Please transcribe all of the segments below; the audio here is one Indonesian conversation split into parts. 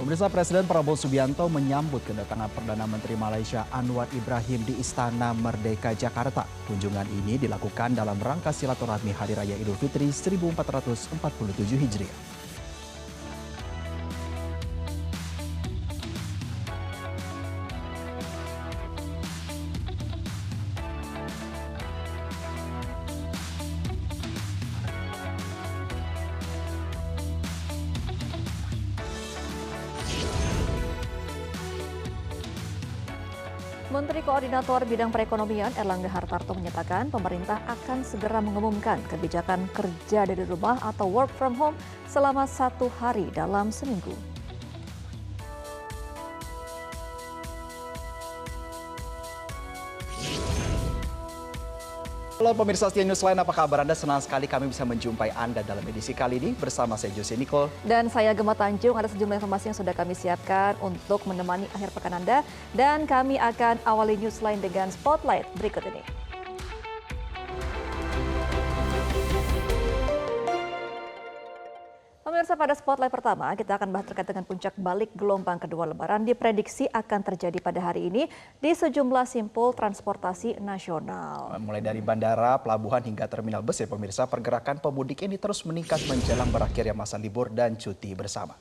Pemirsa, Presiden Prabowo Subianto menyambut kedatangan Perdana Menteri Malaysia Anwar Ibrahim di Istana Merdeka Jakarta. Kunjungan ini dilakukan dalam rangka silaturahmi Hari Raya Idul Fitri 1447 Hijriah. Menteri Koordinator Bidang Perekonomian Erlangga Hartarto menyatakan pemerintah akan segera mengumumkan kebijakan kerja dari rumah atau work from home selama 1 hari dalam seminggu. Halo pemirsa Setia News Line, apa kabar Anda? Senang sekali kami bisa menjumpai Anda dalam edisi kali ini bersama saya Jose Nicole. Dan saya Gemma Tanjung, ada sejumlah informasi yang sudah kami siapkan untuk menemani akhir pekan Anda. Dan kami akan awali Newsline dengan Spotlight berikut ini. Pemirsa, pada Spotlight pertama kita akan bahas terkait dengan puncak balik gelombang kedua Lebaran diprediksi akan terjadi pada hari ini di sejumlah simpul transportasi nasional. Mulai dari bandara, pelabuhan hingga terminal bus ya pemirsa, pergerakan pemudik ini terus meningkat menjelang berakhirnya masa libur dan cuti bersama.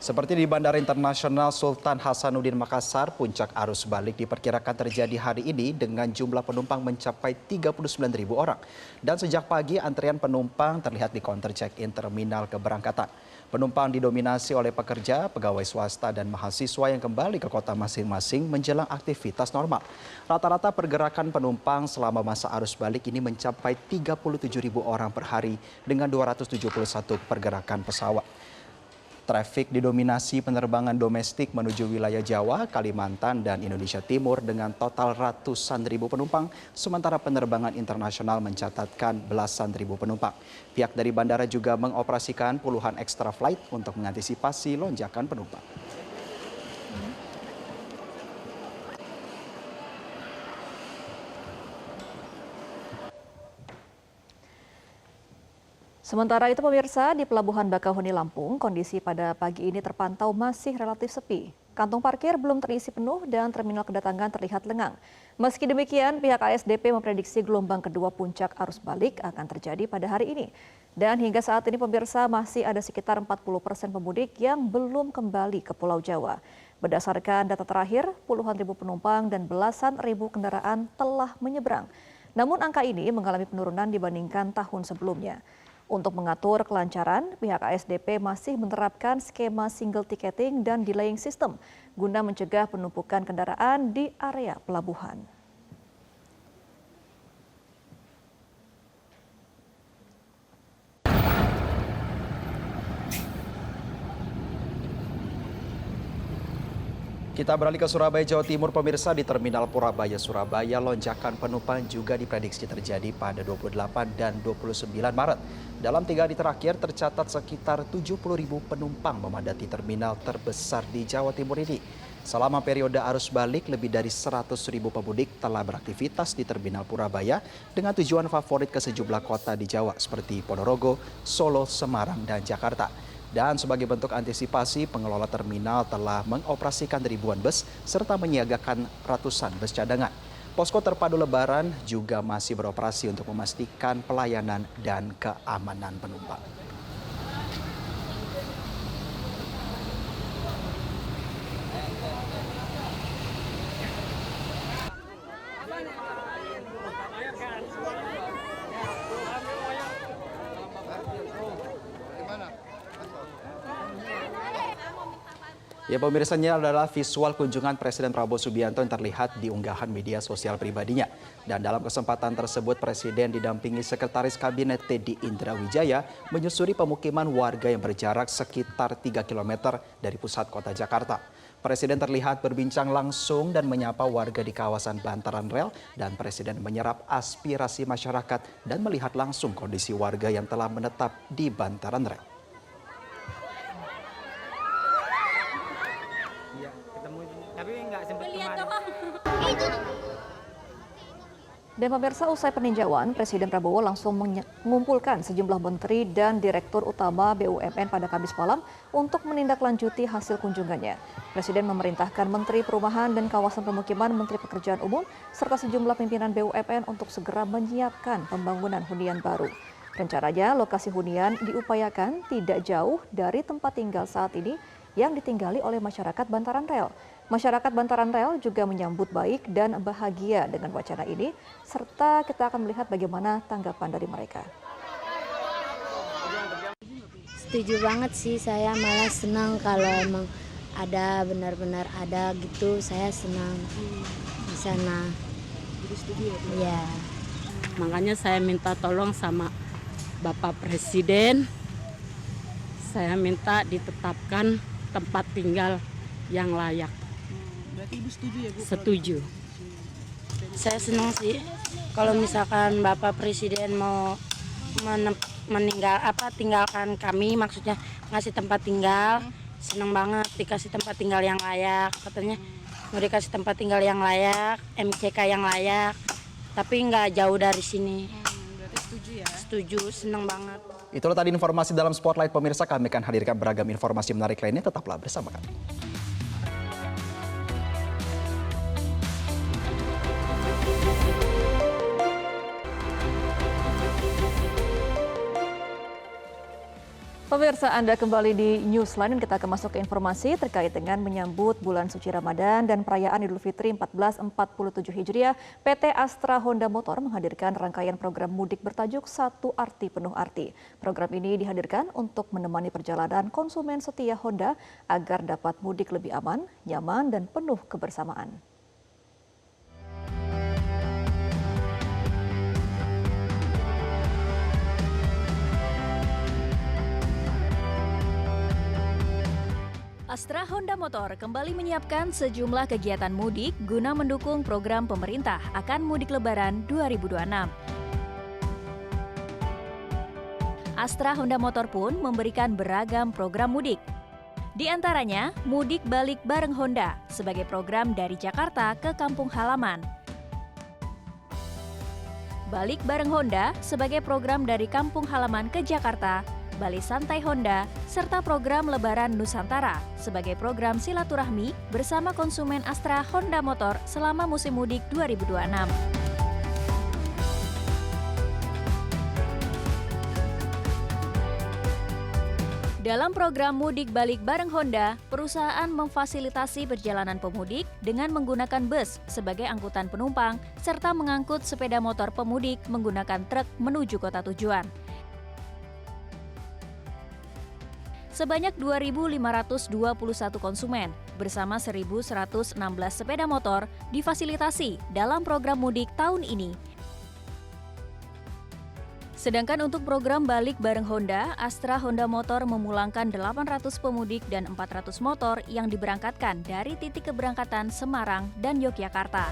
Seperti di Bandara Internasional Sultan Hasanuddin Makassar, puncak arus balik diperkirakan terjadi hari ini dengan jumlah penumpang mencapai 39.000 orang. Dan sejak pagi antrian penumpang terlihat di counter check-in terminal keberangkatan. Penumpang didominasi oleh pekerja, pegawai swasta dan mahasiswa yang kembali ke kota masing-masing menjelang aktivitas normal. Rata-rata pergerakan penumpang selama masa arus balik ini mencapai 37.000 orang per hari dengan 271 pergerakan pesawat. Trafik didominasi penerbangan domestik menuju wilayah Jawa, Kalimantan, dan Indonesia Timur dengan total ratusan ribu penumpang, sementara penerbangan internasional mencatatkan belasan ribu penumpang. Pihak dari bandara juga mengoperasikan puluhan extra flight untuk mengantisipasi lonjakan penumpang. Sementara itu pemirsa, di Pelabuhan Bakauheni Lampung, kondisi pada pagi ini terpantau masih relatif sepi. Kantung parkir belum terisi penuh dan terminal kedatangan terlihat lengang. Meski demikian, pihak ASDP memprediksi gelombang kedua puncak arus balik akan terjadi pada hari ini. Dan hingga saat ini pemirsa masih ada sekitar 40% pemudik yang belum kembali ke Pulau Jawa. Berdasarkan data terakhir, puluhan ribu penumpang dan belasan ribu kendaraan telah menyeberang. Namun angka ini mengalami penurunan dibandingkan tahun sebelumnya. Untuk mengatur kelancaran, pihak ASDP masih menerapkan skema single ticketing dan delaying system guna mencegah penumpukan kendaraan di area pelabuhan. Kita beralih ke Surabaya, Jawa Timur, pemirsa. Di Terminal Purabaya, Surabaya, lonjakan penumpang juga diprediksi terjadi pada 28 dan 29 Maret. Dalam 3 hari terakhir, tercatat sekitar 70.000 penumpang memadati terminal terbesar di Jawa Timur ini. Selama periode arus balik, lebih dari 100.000 pemudik telah beraktivitas di Terminal Purabaya dengan tujuan favorit ke sejumlah kota di Jawa seperti Ponorogo, Solo, Semarang, dan Jakarta. Dan sebagai bentuk antisipasi, pengelola terminal telah mengoperasikan ribuan bus serta menyiagakan ratusan bus cadangan. Posko terpadu Lebaran juga masih beroperasi untuk memastikan pelayanan dan keamanan penumpang. Ya pemirsanya adalah visual kunjungan Presiden Prabowo Subianto yang terlihat di unggahan media sosial pribadinya. Dan dalam kesempatan tersebut Presiden didampingi Sekretaris Kabinet Teddy Indrawijaya menyusuri pemukiman warga yang berjarak sekitar 3 km dari pusat kota Jakarta. Presiden terlihat berbincang langsung dan menyapa warga di kawasan bantaran rel dan Presiden menyerap aspirasi masyarakat dan melihat langsung kondisi warga yang telah menetap di bantaran rel. ketemu, tapi nggak sempat kemarin. Dan pemirsa, usai peninjauan, Presiden Prabowo langsung mengumpulkan sejumlah menteri dan direktur utama BUMN pada Kamis malam untuk menindaklanjuti hasil kunjungannya. Presiden memerintahkan Menteri Perumahan dan Kawasan Permukiman, Menteri Pekerjaan Umum, serta sejumlah pimpinan BUMN untuk segera menyiapkan pembangunan hunian baru. Rencananya, lokasi hunian diupayakan tidak jauh dari tempat tinggal saat ini yang ditinggali oleh masyarakat Bantaran Rel. Masyarakat Bantaran Rel juga menyambut baik dan bahagia dengan wacana ini, serta kita akan melihat bagaimana tanggapan dari mereka. Setuju banget sih, saya malah senang kalau emang ada benar-benar ada gitu, saya senang di sana. Jadi setuju ya? Iya. Makanya saya minta tolong sama Bapak Presiden, saya minta ditetapkan tempat tinggal yang layak. Berarti Ibu setuju ya Bu? Setuju. Saya senang sih kalau misalkan Bapak Presiden mau tinggalkan kami, maksudnya ngasih tempat tinggal. Senang banget dikasih tempat tinggal yang layak. Katanya mau dikasih tempat tinggal yang layak, MCK yang layak, tapi nggak jauh dari sini. Berarti setuju ya? Setuju, senang banget. Itulah tadi informasi dalam Spotlight pemirsa. Kami akan hadirkan beragam informasi menarik lainnya. Tetaplah bersama kami. Pemirsa, Anda kembali di Newsline dan kita akan masuk ke informasi terkait dengan menyambut bulan suci Ramadan dan perayaan Idul Fitri 1447 Hijriah. PT Astra Honda Motor menghadirkan rangkaian program mudik bertajuk Satu Arti Penuh Arti. Program ini dihadirkan untuk menemani perjalanan konsumen setia Honda agar dapat mudik lebih aman, nyaman, dan penuh kebersamaan. Astra Honda Motor kembali menyiapkan sejumlah kegiatan mudik guna mendukung program pemerintah akan mudik Lebaran 2026. Astra Honda Motor pun memberikan beragam program mudik. Di antaranya, mudik balik bareng Honda sebagai program dari Jakarta ke kampung halaman. Balik bareng Honda sebagai program dari kampung halaman ke Jakarta, Bali Santai Honda, serta program Lebaran Nusantara sebagai program silaturahmi bersama konsumen Astra Honda Motor selama musim mudik 2026. Dalam program Mudik Balik Bareng Honda, perusahaan memfasilitasi perjalanan pemudik dengan menggunakan bus sebagai angkutan penumpang serta mengangkut sepeda motor pemudik menggunakan truk menuju kota tujuan. Sebanyak 2.521 konsumen bersama 1.116 sepeda motor difasilitasi dalam program mudik tahun ini. Sedangkan untuk program Balik Bareng Honda, Astra Honda Motor memulangkan 800 pemudik dan 400 motor yang diberangkatkan dari titik keberangkatan Semarang dan Yogyakarta.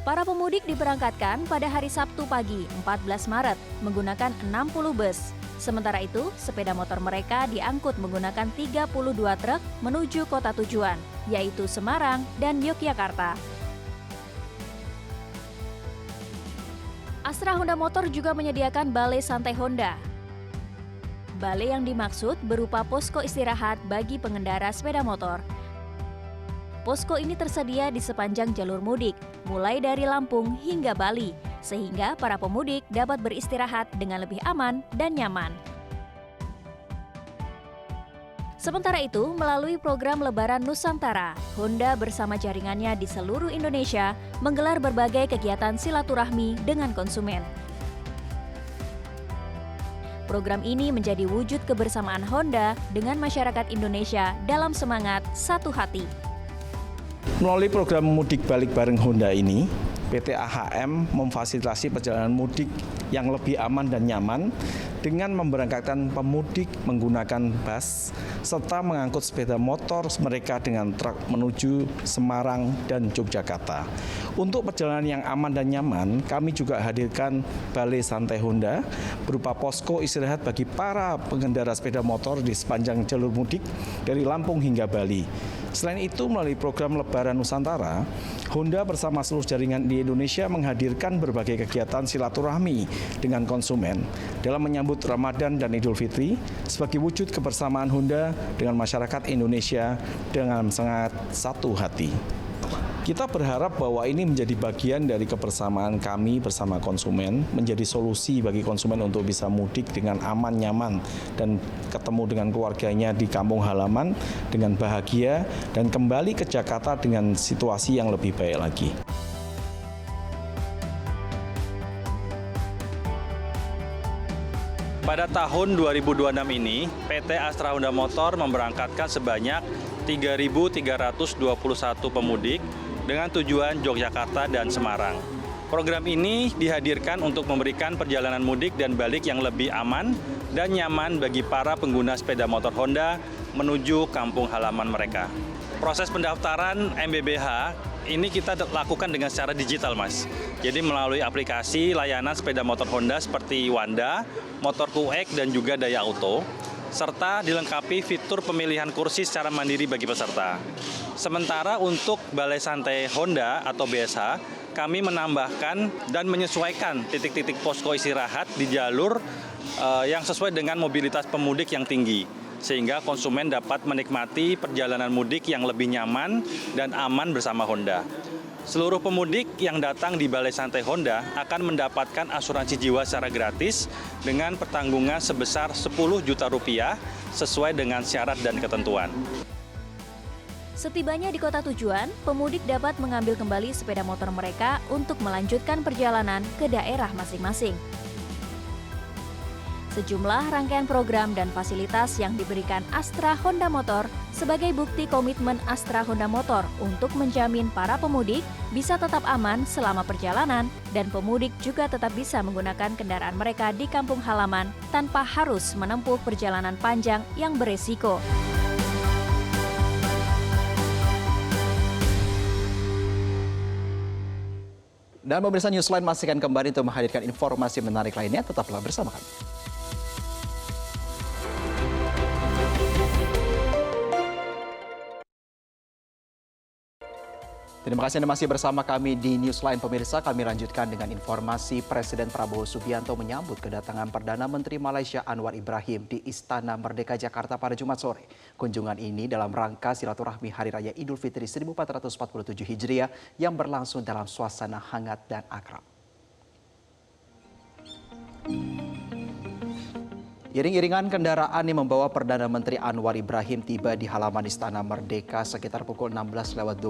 Para pemudik diberangkatkan pada hari Sabtu pagi 14 Maret menggunakan 60 bus. Sementara itu, sepeda motor mereka diangkut menggunakan 32 truk menuju kota tujuan, yaitu Semarang dan Yogyakarta. Astra Honda Motor juga menyediakan balai santai Honda. Balai yang dimaksud berupa posko istirahat bagi pengendara sepeda motor. Posko ini tersedia di sepanjang jalur mudik, mulai dari Lampung hingga Bali, sehingga para pemudik dapat beristirahat dengan lebih aman dan nyaman. Sementara itu, melalui program Lebaran Nusantara, Honda bersama jaringannya di seluruh Indonesia menggelar berbagai kegiatan silaturahmi dengan konsumen. Program ini menjadi wujud kebersamaan Honda dengan masyarakat Indonesia dalam semangat satu hati. Melalui program Mudik Balik Bareng Honda ini, PT AHM memfasilitasi perjalanan mudik yang lebih aman dan nyaman dengan memberangkatkan pemudik menggunakan bus serta mengangkut sepeda motor mereka dengan truk menuju Semarang dan Yogyakarta. Untuk perjalanan yang aman dan nyaman, kami juga hadirkan Balai Santai Honda berupa posko istirahat bagi para pengendara sepeda motor di sepanjang jalur mudik dari Lampung hingga Bali. Selain itu, melalui program Lebaran Nusantara, Honda bersama seluruh jaringan di Indonesia menghadirkan berbagai kegiatan silaturahmi dengan konsumen dalam menyambut Ramadan dan Idul Fitri sebagai wujud kebersamaan Honda dengan masyarakat Indonesia dengan sangat satu hati. Kita berharap bahwa ini menjadi bagian dari kebersamaan kami bersama konsumen, menjadi solusi bagi konsumen untuk bisa mudik dengan aman, nyaman, dan ketemu dengan keluarganya di kampung halaman dengan bahagia dan kembali ke Jakarta dengan situasi yang lebih baik lagi. Pada tahun 2026 ini, PT Astra Honda Motor memberangkatkan sebanyak 3.321 pemudik dengan tujuan Yogyakarta dan Semarang. Program ini dihadirkan untuk memberikan perjalanan mudik dan balik yang lebih aman dan nyaman bagi para pengguna sepeda motor Honda menuju kampung halaman mereka. Proses pendaftaran MBBH ini kita lakukan dengan secara digital, Mas. Jadi melalui aplikasi layanan sepeda motor Honda seperti Wanda, Motorku X, dan juga Daya Auto, serta dilengkapi fitur pemilihan kursi secara mandiri bagi peserta. Sementara untuk Balai Santai Honda atau BSH, kami menambahkan dan menyesuaikan titik-titik posko istirahat di jalur yang sesuai dengan mobilitas pemudik yang tinggi, sehingga konsumen dapat menikmati perjalanan mudik yang lebih nyaman dan aman bersama Honda. Seluruh pemudik yang datang di Balai Santai Honda akan mendapatkan asuransi jiwa secara gratis dengan pertanggungan sebesar 10 juta rupiah sesuai dengan syarat dan ketentuan. Setibanya di kota tujuan, pemudik dapat mengambil kembali sepeda motor mereka untuk melanjutkan perjalanan ke daerah masing-masing. Sejumlah rangkaian program dan fasilitas yang diberikan Astra Honda Motor sebagai bukti komitmen Astra Honda Motor untuk menjamin para pemudik bisa tetap aman selama perjalanan dan pemudik juga tetap bisa menggunakan kendaraan mereka di kampung halaman tanpa harus menempuh perjalanan panjang yang beresiko. Dan pemirsa, Newsline masih akan kembali untuk menghadirkan informasi menarik lainnya. Tetaplah bersama kami. Terima kasih Anda masih bersama kami di Newsline, pemirsa. Kami lanjutkan dengan informasi Presiden Prabowo Subianto menyambut kedatangan Perdana Menteri Malaysia Anwar Ibrahim di Istana Merdeka Jakarta pada Jumat sore. Kunjungan ini dalam rangka silaturahmi Hari Raya Idul Fitri 1447 Hijriah yang berlangsung dalam suasana hangat dan akrab. Iring-iringan kendaraan yang membawa Perdana Menteri Anwar Ibrahim tiba di halaman Istana Merdeka sekitar pukul 16.25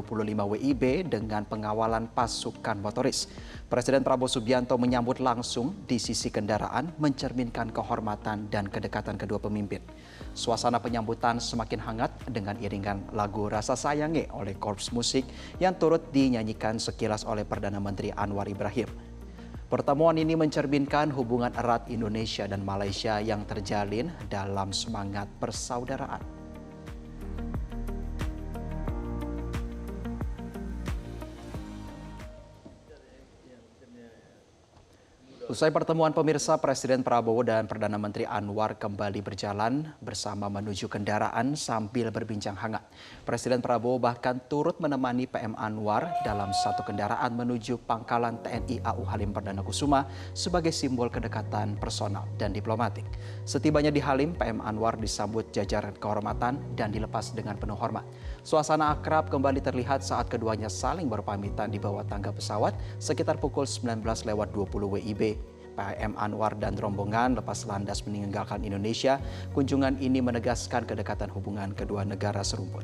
WIB dengan pengawalan pasukan motoris. Presiden Prabowo Subianto menyambut langsung di sisi kendaraan, mencerminkan kehormatan dan kedekatan kedua pemimpin. Suasana penyambutan semakin hangat dengan iringan lagu Rasa Sayange oleh korps musik yang turut dinyanyikan sekilas oleh Perdana Menteri Anwar Ibrahim. Pertemuan ini mencerminkan hubungan erat Indonesia dan Malaysia yang terjalin dalam semangat persaudaraan. Usai pertemuan, pemirsa, Presiden Prabowo dan Perdana Menteri Anwar kembali berjalan bersama menuju kendaraan sambil berbincang hangat. Presiden Prabowo bahkan turut menemani PM Anwar dalam satu kendaraan menuju pangkalan TNI AU Halim Perdana Kusuma sebagai simbol kedekatan personal dan diplomatik. Setibanya di Halim, PM Anwar disambut jajaran kehormatan dan dilepas dengan penuh hormat. Suasana akrab kembali terlihat saat keduanya saling berpamitan di bawah tangga pesawat sekitar pukul 19.20 WIB. PM Anwar dan rombongan lepas landas meninggalkan Indonesia. Kunjungan ini menegaskan kedekatan hubungan kedua negara serumpun.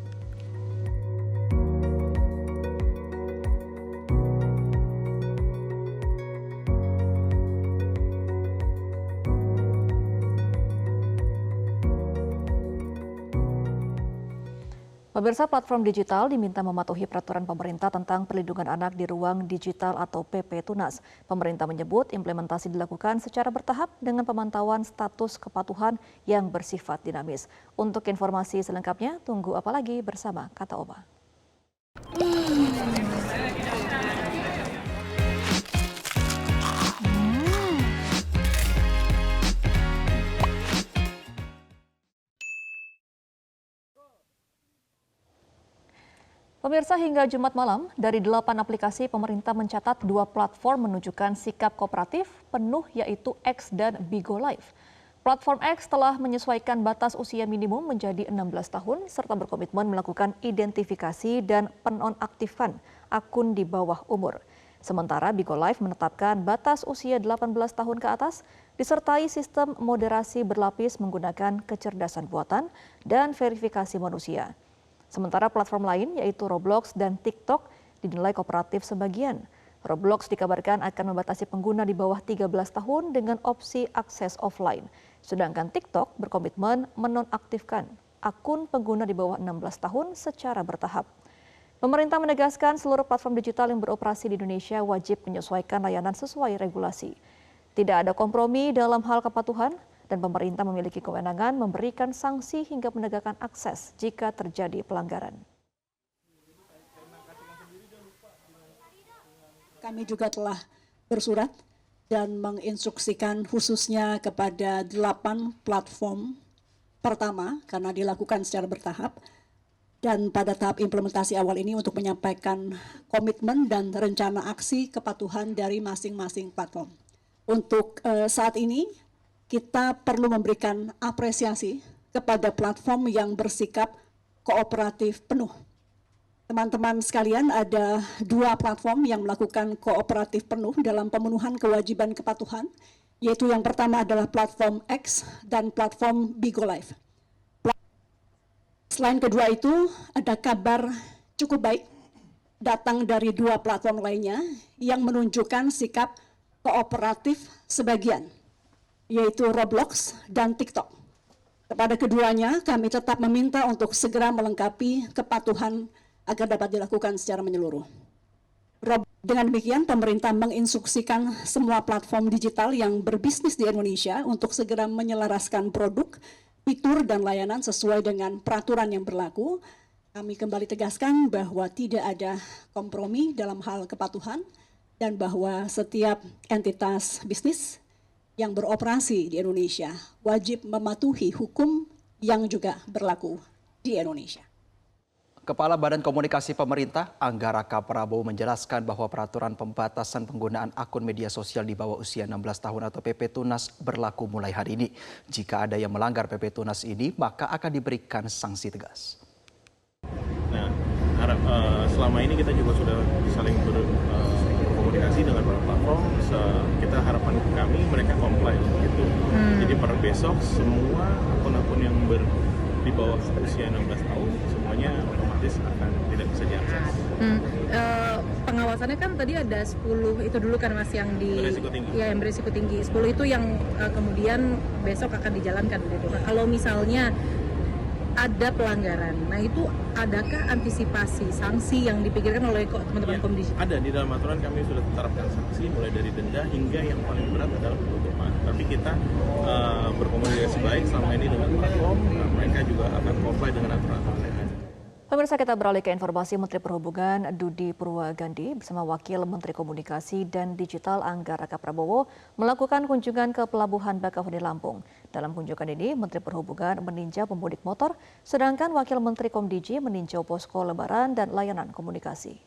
Pemirsa, platform digital diminta mematuhi peraturan pemerintah tentang perlindungan anak di ruang digital atau PP Tunas. Pemerintah menyebut implementasi dilakukan secara bertahap dengan pemantauan status kepatuhan yang bersifat dinamis. Untuk informasi selengkapnya, tunggu apa lagi bersama Kata Oma. Pemirsa, hingga Jumat malam, dari 8 aplikasi pemerintah mencatat 2 platform menunjukkan sikap kooperatif penuh, yaitu X dan Bigo Live. Platform X telah menyesuaikan batas usia minimum menjadi 16 tahun serta berkomitmen melakukan identifikasi dan penonaktifan akun di bawah umur. Sementara Bigo Live menetapkan batas usia 18 tahun ke atas disertai sistem moderasi berlapis menggunakan kecerdasan buatan dan verifikasi manusia. Sementara platform lain yaitu Roblox dan TikTok dinilai kooperatif sebagian. Roblox dikabarkan akan membatasi pengguna di bawah 13 tahun dengan opsi akses offline. Sedangkan TikTok berkomitmen menonaktifkan akun pengguna di bawah 16 tahun secara bertahap. Pemerintah menegaskan seluruh platform digital yang beroperasi di Indonesia wajib menyesuaikan layanan sesuai regulasi. Tidak ada kompromi dalam hal kepatuhan, dan pemerintah memiliki kewenangan memberikan sanksi hingga menegakkan akses jika terjadi pelanggaran. Kami juga telah bersurat dan menginstruksikan khususnya kepada 8 platform pertama karena dilakukan secara bertahap dan pada tahap implementasi awal ini untuk menyampaikan komitmen dan rencana aksi kepatuhan dari masing-masing platform. Untuk saat ini kita perlu memberikan apresiasi kepada platform yang bersikap kooperatif penuh. Teman-teman sekalian, ada 2 platform yang melakukan kooperatif penuh dalam pemenuhan kewajiban kepatuhan, yaitu yang pertama adalah platform X dan platform Bigo Live. Selain kedua itu, ada kabar cukup baik datang dari 2 platform lainnya yang menunjukkan sikap kooperatif sebagian, yaitu Roblox dan TikTok. Kepada keduanya, kami tetap meminta untuk segera melengkapi kepatuhan agar dapat dilakukan secara menyeluruh. Dengan demikian, pemerintah menginstruksikan semua platform digital yang berbisnis di Indonesia untuk segera menyelaraskan produk, fitur, dan layanan sesuai dengan peraturan yang berlaku. Kami kembali tegaskan bahwa tidak ada kompromi dalam hal kepatuhan dan bahwa setiap entitas bisnis yang beroperasi di Indonesia wajib mematuhi hukum yang juga berlaku di Indonesia. Kepala Badan Komunikasi Pemerintah, Angga Raka Prabowo menjelaskan bahwa peraturan pembatasan penggunaan akun media sosial di bawah usia 16 tahun atau PP Tunas berlaku mulai hari ini. Jika ada yang melanggar PP Tunas ini, maka akan diberikan sanksi tegas. Nah, selama ini kita juga sudah saling berkomunikasi dengan para platform. Kita harapan kami mereka comply gitu. Jadi per besok semua akun-akun yang di bawah usia 16 tahun semuanya otomatis akan tidak bisa diakses. Pengawasannya kan tadi ada 10 itu dulu kan Mas yang beresiko tinggi. Ya, yang berisiko tinggi. 10 itu yang kemudian besok akan dijalankan gitu. Nah, kalau misalnya ada pelanggaran, nah itu adakah antisipasi sanksi yang dipikirkan oleh teman-teman Komdis? Ada, di dalam aturan kami sudah terapkan sanksi mulai dari denda hingga yang paling berat adalah penutupan. Tapi kita berkomunikasi baik selama ini dengan platform, mereka juga akan comply dengan aturan-aturan yang ada. Pemirsa, kita beralih ke informasi. Menteri Perhubungan Dudi Purwagandi bersama Wakil Menteri Komunikasi dan Digital Angga Raka Prabowo melakukan kunjungan ke Pelabuhan Bakauheni Lampung. Dalam kunjungan ini, Menteri Perhubungan meninjau pemudik motor, sedangkan Wakil Menteri Komdiji meninjau posko lebaran dan layanan komunikasi.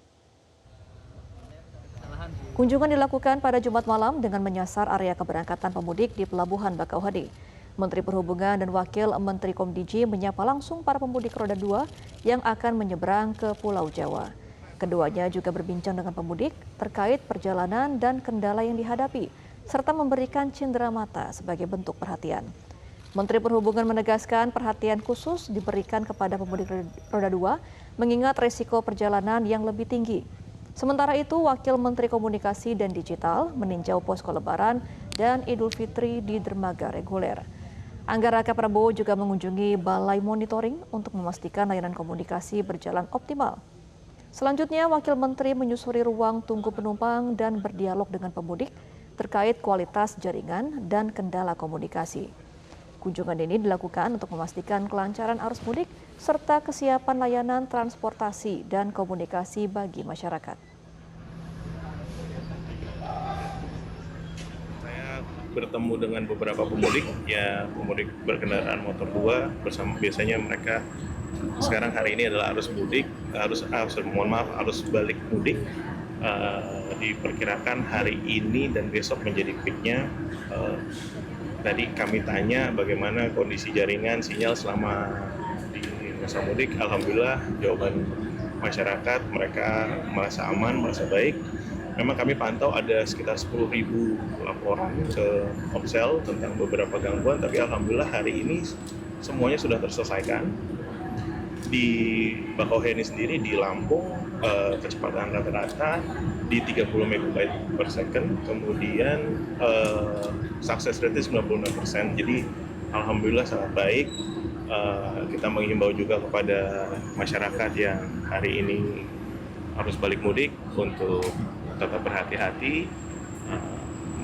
Kunjungan dilakukan pada Jumat malam dengan menyasar area keberangkatan pemudik di Pelabuhan Bakauheni. Menteri Perhubungan dan Wakil Menteri Komdiji menyapa langsung para pemudik roda 2 yang akan menyeberang ke Pulau Jawa. Keduanya juga berbincang dengan pemudik terkait perjalanan dan kendala yang dihadapi, serta memberikan cindera mata sebagai bentuk perhatian. Menteri Perhubungan menegaskan perhatian khusus diberikan kepada pemudik roda 2 mengingat resiko perjalanan yang lebih tinggi. Sementara itu, Wakil Menteri Komunikasi dan Digital meninjau posko Lebaran dan Idul Fitri di dermaga reguler. Angga Raka Prabowo juga mengunjungi Balai Monitoring untuk memastikan layanan komunikasi berjalan optimal. Selanjutnya, Wakil Menteri menyusuri ruang tunggu penumpang dan berdialog dengan pemudik terkait kualitas jaringan dan kendala komunikasi. Kunjungan ini dilakukan untuk memastikan kelancaran arus mudik serta kesiapan layanan transportasi dan komunikasi bagi masyarakat. Bertemu dengan beberapa pemudik, ya pemudik berkendaraan motor 2 bersama, biasanya mereka sekarang hari ini adalah arus mudik, arus balik mudik. Diperkirakan hari ini dan besok menjadi peaknya. Tadi kami tanya bagaimana kondisi jaringan sinyal selama di masa mudik. Alhamdulillah jawaban masyarakat, mereka merasa aman, merasa baik. Memang kami pantau ada sekitar 10.000 laporan ke Komsel tentang beberapa gangguan, tapi alhamdulillah hari ini semuanya sudah terselesaikan. Di Bakauheni sendiri di Lampung kecepatan rata-rata di 30 MB per second, kemudian success rate 96%. Jadi alhamdulillah sangat baik. Kita menghimbau juga kepada masyarakat yang hari ini harus balik mudik untuk tetap berhati-hati,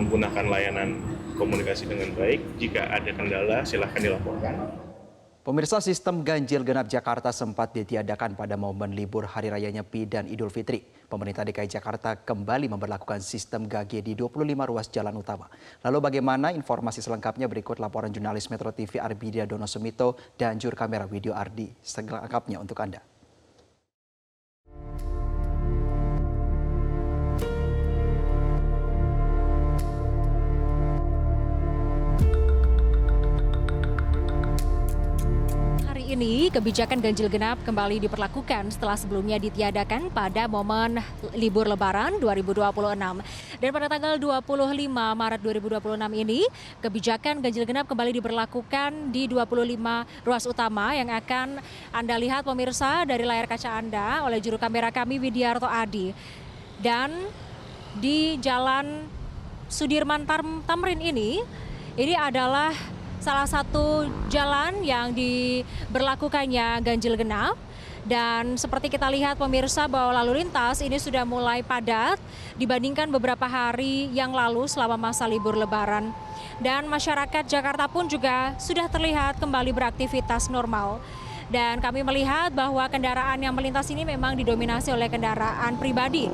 menggunakan layanan komunikasi dengan baik. Jika ada kendala, silahkan dilaporkan. Pemirsa, sistem ganjil genap Jakarta sempat ditiadakan pada momen libur Hari Raya Nyepi dan Idul Fitri. Pemerintah DKI Jakarta kembali memberlakukan sistem GAG di 25 ruas jalan utama. Lalu bagaimana informasi selengkapnya berikut laporan jurnalis Metro TV Arbidia Dono Sumito dan juru kamera Video Ardi selengkapnya untuk Anda. Ini kebijakan ganjil genap kembali diperlakukan setelah sebelumnya ditiadakan pada momen libur Lebaran 2026. Dan pada tanggal 25 Maret 2026 ini, kebijakan ganjil genap kembali diberlakukan di 25 ruas utama yang akan Anda lihat pemirsa dari layar kaca Anda oleh juru kamera kami Widiarto Adi. Dan di Jalan Sudirman Tamrin ini adalah salah satu jalan yang diberlakukannya ganjil genap. Dan seperti kita lihat pemirsa bahwa lalu lintas ini sudah mulai padat dibandingkan beberapa hari yang lalu selama masa libur Lebaran. Dan masyarakat Jakarta pun juga sudah terlihat kembali beraktivitas normal. Dan kami melihat bahwa kendaraan yang melintas ini memang didominasi oleh kendaraan pribadi.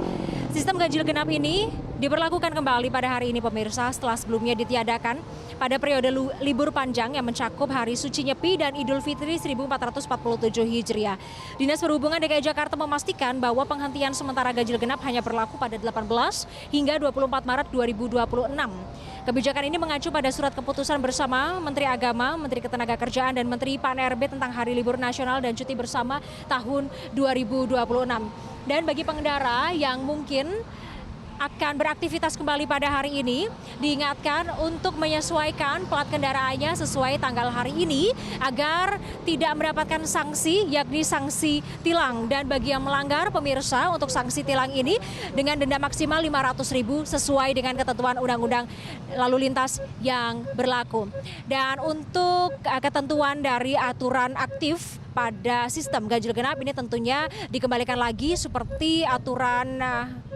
Sistem ganjil genap ini diberlakukan kembali pada hari ini pemirsa setelah sebelumnya ditiadakan pada periode libur panjang yang mencakup Hari Suci Nyepi dan Idul Fitri 1447 Hijriah. Dinas Perhubungan DKI Jakarta memastikan bahwa penghentian sementara ganjil genap hanya berlaku pada 18 hingga 24 Maret 2026. Kebijakan ini mengacu pada surat keputusan bersama Menteri Agama, Menteri Ketenagakerjaan, dan Menteri PAN-RB tentang Hari Libur Nasional dan Cuti Bersama tahun 2026. Dan bagi pengendara yang mungkin akan beraktivitas kembali pada hari ini, diingatkan untuk menyesuaikan plat kendaraannya sesuai tanggal hari ini agar tidak mendapatkan sanksi, yakni sanksi tilang. Dan bagi yang melanggar pemirsa, untuk sanksi tilang ini dengan denda maksimal Rp500.000 sesuai dengan ketentuan Undang-Undang Lalu Lintas yang berlaku. Dan untuk ketentuan dari aturan aktif pada sistem ganjil genap ini tentunya dikembalikan lagi seperti aturan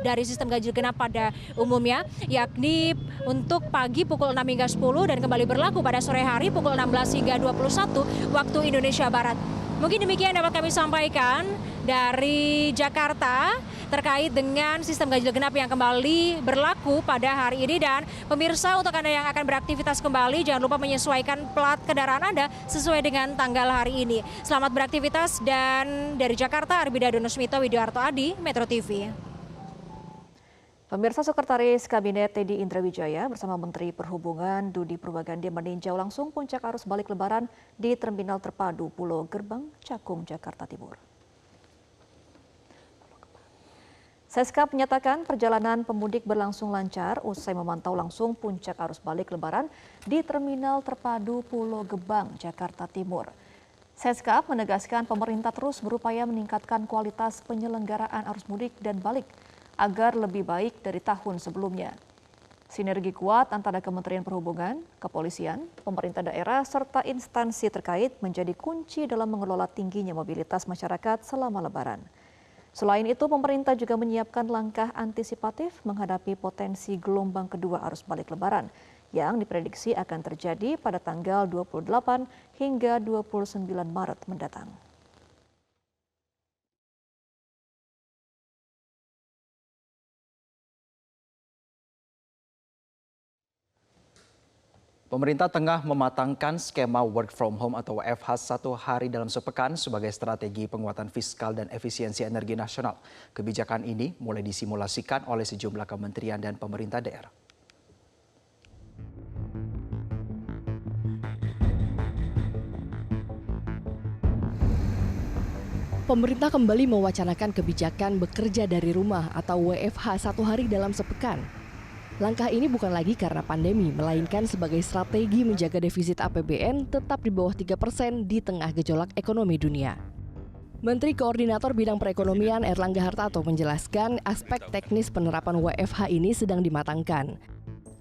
dari sistem ganjil genap pada umumnya, yakni untuk pagi pukul 6 hingga 10 dan kembali berlaku pada sore hari pukul 16 hingga 21 waktu Indonesia Barat. Mungkin demikian dapat kami sampaikan dari Jakarta terkait dengan sistem ganjil genap yang kembali berlaku pada hari ini. Dan pemirsa, untuk Anda yang akan beraktivitas kembali, jangan lupa menyesuaikan plat kendaraan Anda sesuai dengan tanggal hari ini. Selamat beraktivitas, dan dari Jakarta, Arbidia Dono Sumito, Widiarto Adi, Metro TV. Pemirsa, Sekretaris Kabinet Teddy Indrawijaya bersama Menteri Perhubungan Dudi Purwagandi meninjau langsung puncak arus balik Lebaran di Terminal Terpadu Pulau Gerbang, Cakung, Jakarta Timur. Seskap menyatakan perjalanan pemudik berlangsung lancar usai memantau langsung puncak arus balik Lebaran di Terminal Terpadu Pulau Gebang, Jakarta Timur. Seskap menegaskan pemerintah terus berupaya meningkatkan kualitas penyelenggaraan arus mudik dan balik agar lebih baik dari tahun sebelumnya. Sinergi kuat antara Kementerian Perhubungan, Kepolisian, pemerintah daerah, serta instansi terkait menjadi kunci dalam mengelola tingginya mobilitas masyarakat selama Lebaran. Selain itu, pemerintah juga menyiapkan langkah antisipatif menghadapi potensi gelombang kedua arus balik Lebaran yang diprediksi akan terjadi pada tanggal 28 hingga 29 Maret mendatang. Pemerintah tengah mematangkan skema work from home atau WFH 1 hari dalam sepekan sebagai strategi penguatan fiskal dan efisiensi energi nasional. Kebijakan ini mulai disimulasikan oleh sejumlah kementerian dan pemerintah daerah. Pemerintah kembali mewacanakan kebijakan bekerja dari rumah atau WFH 1 hari dalam sepekan. Langkah ini bukan lagi karena pandemi, melainkan sebagai strategi menjaga defisit APBN tetap di bawah 3% di tengah gejolak ekonomi dunia. Menteri Koordinator Bidang Perekonomian Erlangga Hartarto menjelaskan aspek teknis penerapan WFH ini sedang dimatangkan.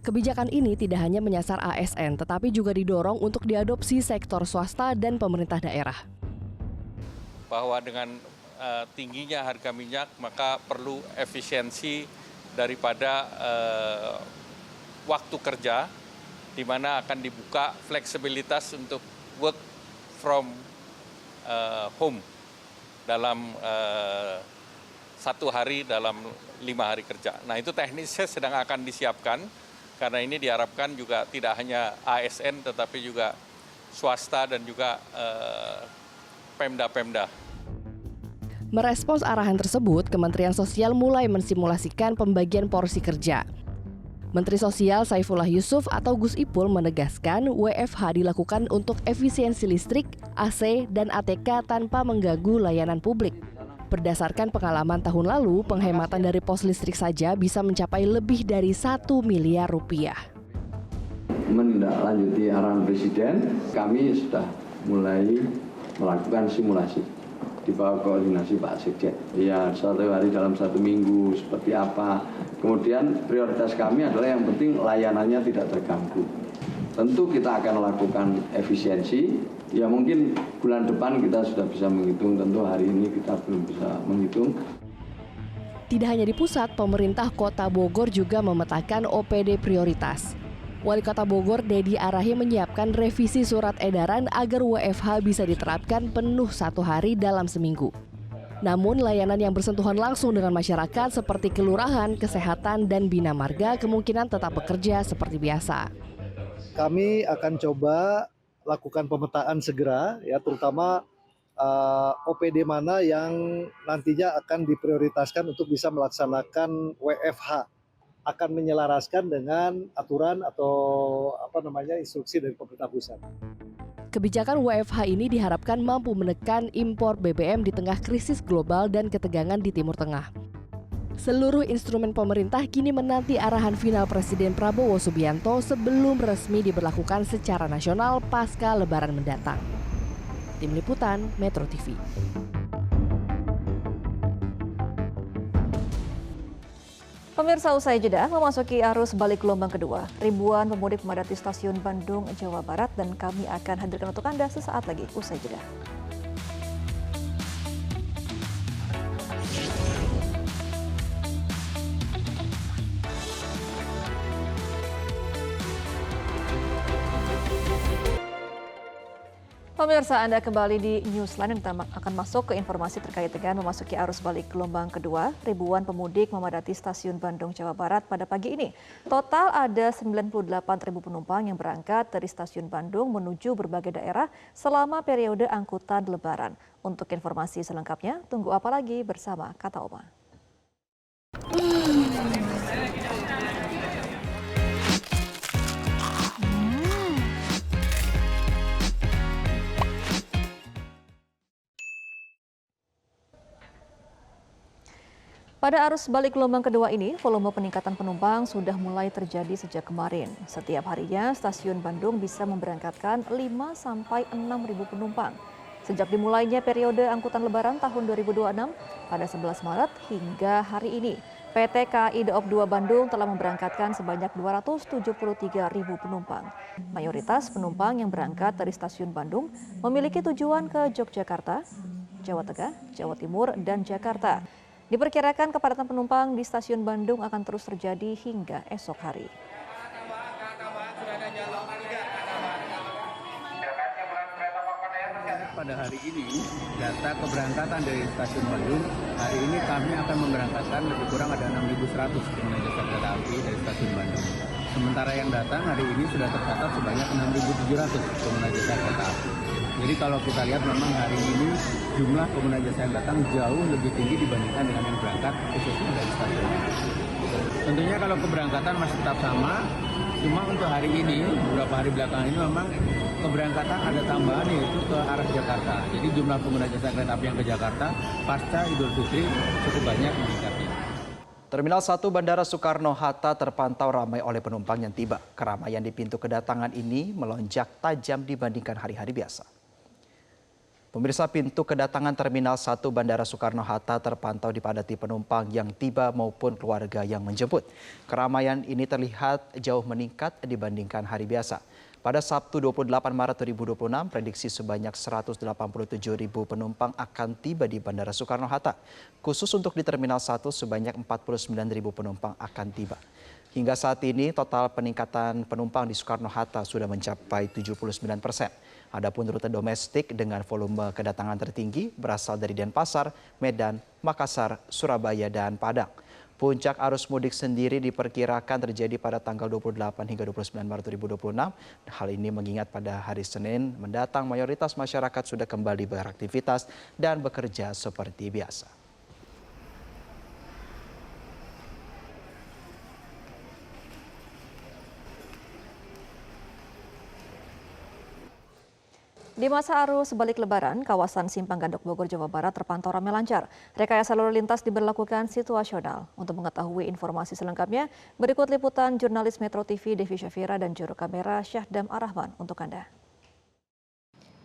Kebijakan ini tidak hanya menyasar ASN, tetapi juga didorong untuk diadopsi sektor swasta dan pemerintah daerah. Bahwa dengan tingginya harga minyak, maka perlu efisiensi daripada waktu kerja, di mana akan dibuka fleksibilitas untuk work from home dalam 1 hari dalam 5 hari kerja. Nah, itu teknisnya sedang akan disiapkan, karena ini diharapkan juga tidak hanya ASN tetapi juga swasta dan juga Pemda-Pemda. Merespons arahan tersebut, Kementerian Sosial mulai mensimulasikan pembagian porsi kerja. Menteri Sosial Saifullah Yusuf atau Gus Ipul menegaskan WFH dilakukan untuk efisiensi listrik, AC, dan ATK tanpa mengganggu layanan publik. Berdasarkan pengalaman tahun lalu, penghematan dari pos listrik saja bisa mencapai lebih dari 1 miliar rupiah. Menindaklanjuti arahan Presiden, kami sudah mulai melakukan simulasi di bawah koordinasi Pak Sekjen. Ya, 1 hari dalam 1 minggu seperti apa. Kemudian prioritas kami adalah yang penting layanannya tidak terganggu. Tentu kita akan melakukan efisiensi. Ya mungkin bulan depan kita sudah bisa menghitung. Tentu hari ini kita belum bisa menghitung. Tidak hanya di pusat, pemerintah Kota Bogor juga memetakan OPD prioritas. Wali Kota Bogor, Dedi Arahi, menyiapkan revisi surat edaran agar WFH bisa diterapkan penuh 1 hari dalam seminggu. Namun, layanan yang bersentuhan langsung dengan masyarakat seperti kelurahan, kesehatan, dan bina marga kemungkinan tetap bekerja seperti biasa. Kami akan coba lakukan pemetaan segera, ya, terutama OPD mana yang nantinya akan diprioritaskan untuk bisa melaksanakan WFH. Akan menyelaraskan dengan aturan atau instruksi dari pemerintah pusat. Kebijakan WFH ini diharapkan mampu menekan impor BBM di tengah krisis global dan ketegangan di Timur Tengah. Seluruh instrumen pemerintah kini menanti arahan final Presiden Prabowo Subianto sebelum resmi diberlakukan secara nasional pasca Lebaran mendatang. Tim Liputan Metro TV. Pemirsa, usai jeda memasuki arus balik gelombang kedua. Ribuan pemudik memadati stasiun Bandung, Jawa Barat, dan kami akan hadirkan untuk Anda sesaat lagi usai jeda. Pemirsa, Anda kembali di Newsline. Kita akan masuk ke informasi terkait dengan memasuki arus balik gelombang kedua. Ribuan pemudik memadati stasiun Bandung, Jawa Barat pada pagi ini. Total ada 98.000 penumpang yang berangkat dari stasiun Bandung menuju berbagai daerah selama periode angkutan Lebaran. Untuk informasi selengkapnya, tunggu apa lagi bersama Kata Oma. Pada arus balik gelombang kedua ini, volume peningkatan penumpang sudah mulai terjadi sejak kemarin. Setiap harinya, stasiun Bandung bisa memberangkatkan 5-6 ribu penumpang. Sejak dimulainya periode angkutan Lebaran tahun 2026 pada 11 Maret hingga hari ini, PT KAI Daob 2 Bandung telah memberangkatkan sebanyak 273.000 penumpang. Mayoritas penumpang yang berangkat dari stasiun Bandung memiliki tujuan ke Yogyakarta, Jawa Tengah, Jawa Timur, dan Jakarta. Diperkirakan kepadatan penumpang di stasiun Bandung akan terus terjadi hingga esok hari. Pada hari ini, data keberangkatan dari stasiun Bandung, hari ini kami akan memberangkatkan lebih kurang ada 6.100 pengguna jasa kereta api dari stasiun Bandung. Sementara yang datang hari ini sudah tercatat sebanyak 6.700 pengguna jasa kereta api. Jadi kalau kita lihat memang hari ini jumlah pengguna jasa yang datang jauh lebih tinggi dibandingkan dengan yang berangkat khususnya dari stasiun Bandung. Tentunya kalau keberangkatan masih tetap sama, cuma untuk hari ini, beberapa hari belakangan ini memang keberangkatan ada tambahan yaitu ke arah Jakarta. Jadi jumlah pengguna jasa kereta api yang ke Jakarta pasca Idul Fitri cukup banyak meningkatnya. Terminal 1 Bandara Soekarno-Hatta terpantau ramai oleh penumpang yang tiba. Keramaian di pintu kedatangan ini melonjak tajam dibandingkan hari-hari biasa. Pemirsa, pintu kedatangan Terminal 1 Bandara Soekarno-Hatta terpantau dipadati penumpang yang tiba maupun keluarga yang menjemput. Keramaian ini terlihat jauh meningkat dibandingkan hari biasa. Pada Sabtu 28 Maret 2026, prediksi sebanyak 187.000 penumpang akan tiba di Bandara Soekarno-Hatta. Khusus untuk di Terminal 1, sebanyak 49.000 penumpang akan tiba. Hingga saat ini, total peningkatan penumpang di Soekarno-Hatta sudah mencapai 79%. Adapun rute domestik dengan volume kedatangan tertinggi berasal dari Denpasar, Medan, Makassar, Surabaya, dan Padang. Puncak arus mudik sendiri diperkirakan terjadi pada tanggal 28 hingga 29 Maret 2026. Hal ini mengingat pada hari Senin mendatang mayoritas masyarakat sudah kembali beraktivitas dan bekerja seperti biasa. Di masa arus balik Lebaran, kawasan Simpang Gadok Bogor, Jawa Barat terpantau ramai lancar. Rekayasa lalu lintas diberlakukan situasional. Untuk mengetahui informasi selengkapnya, berikut liputan jurnalis Metro TV Devi Syafira dan juru kamera Syahdam Arahman untuk Anda.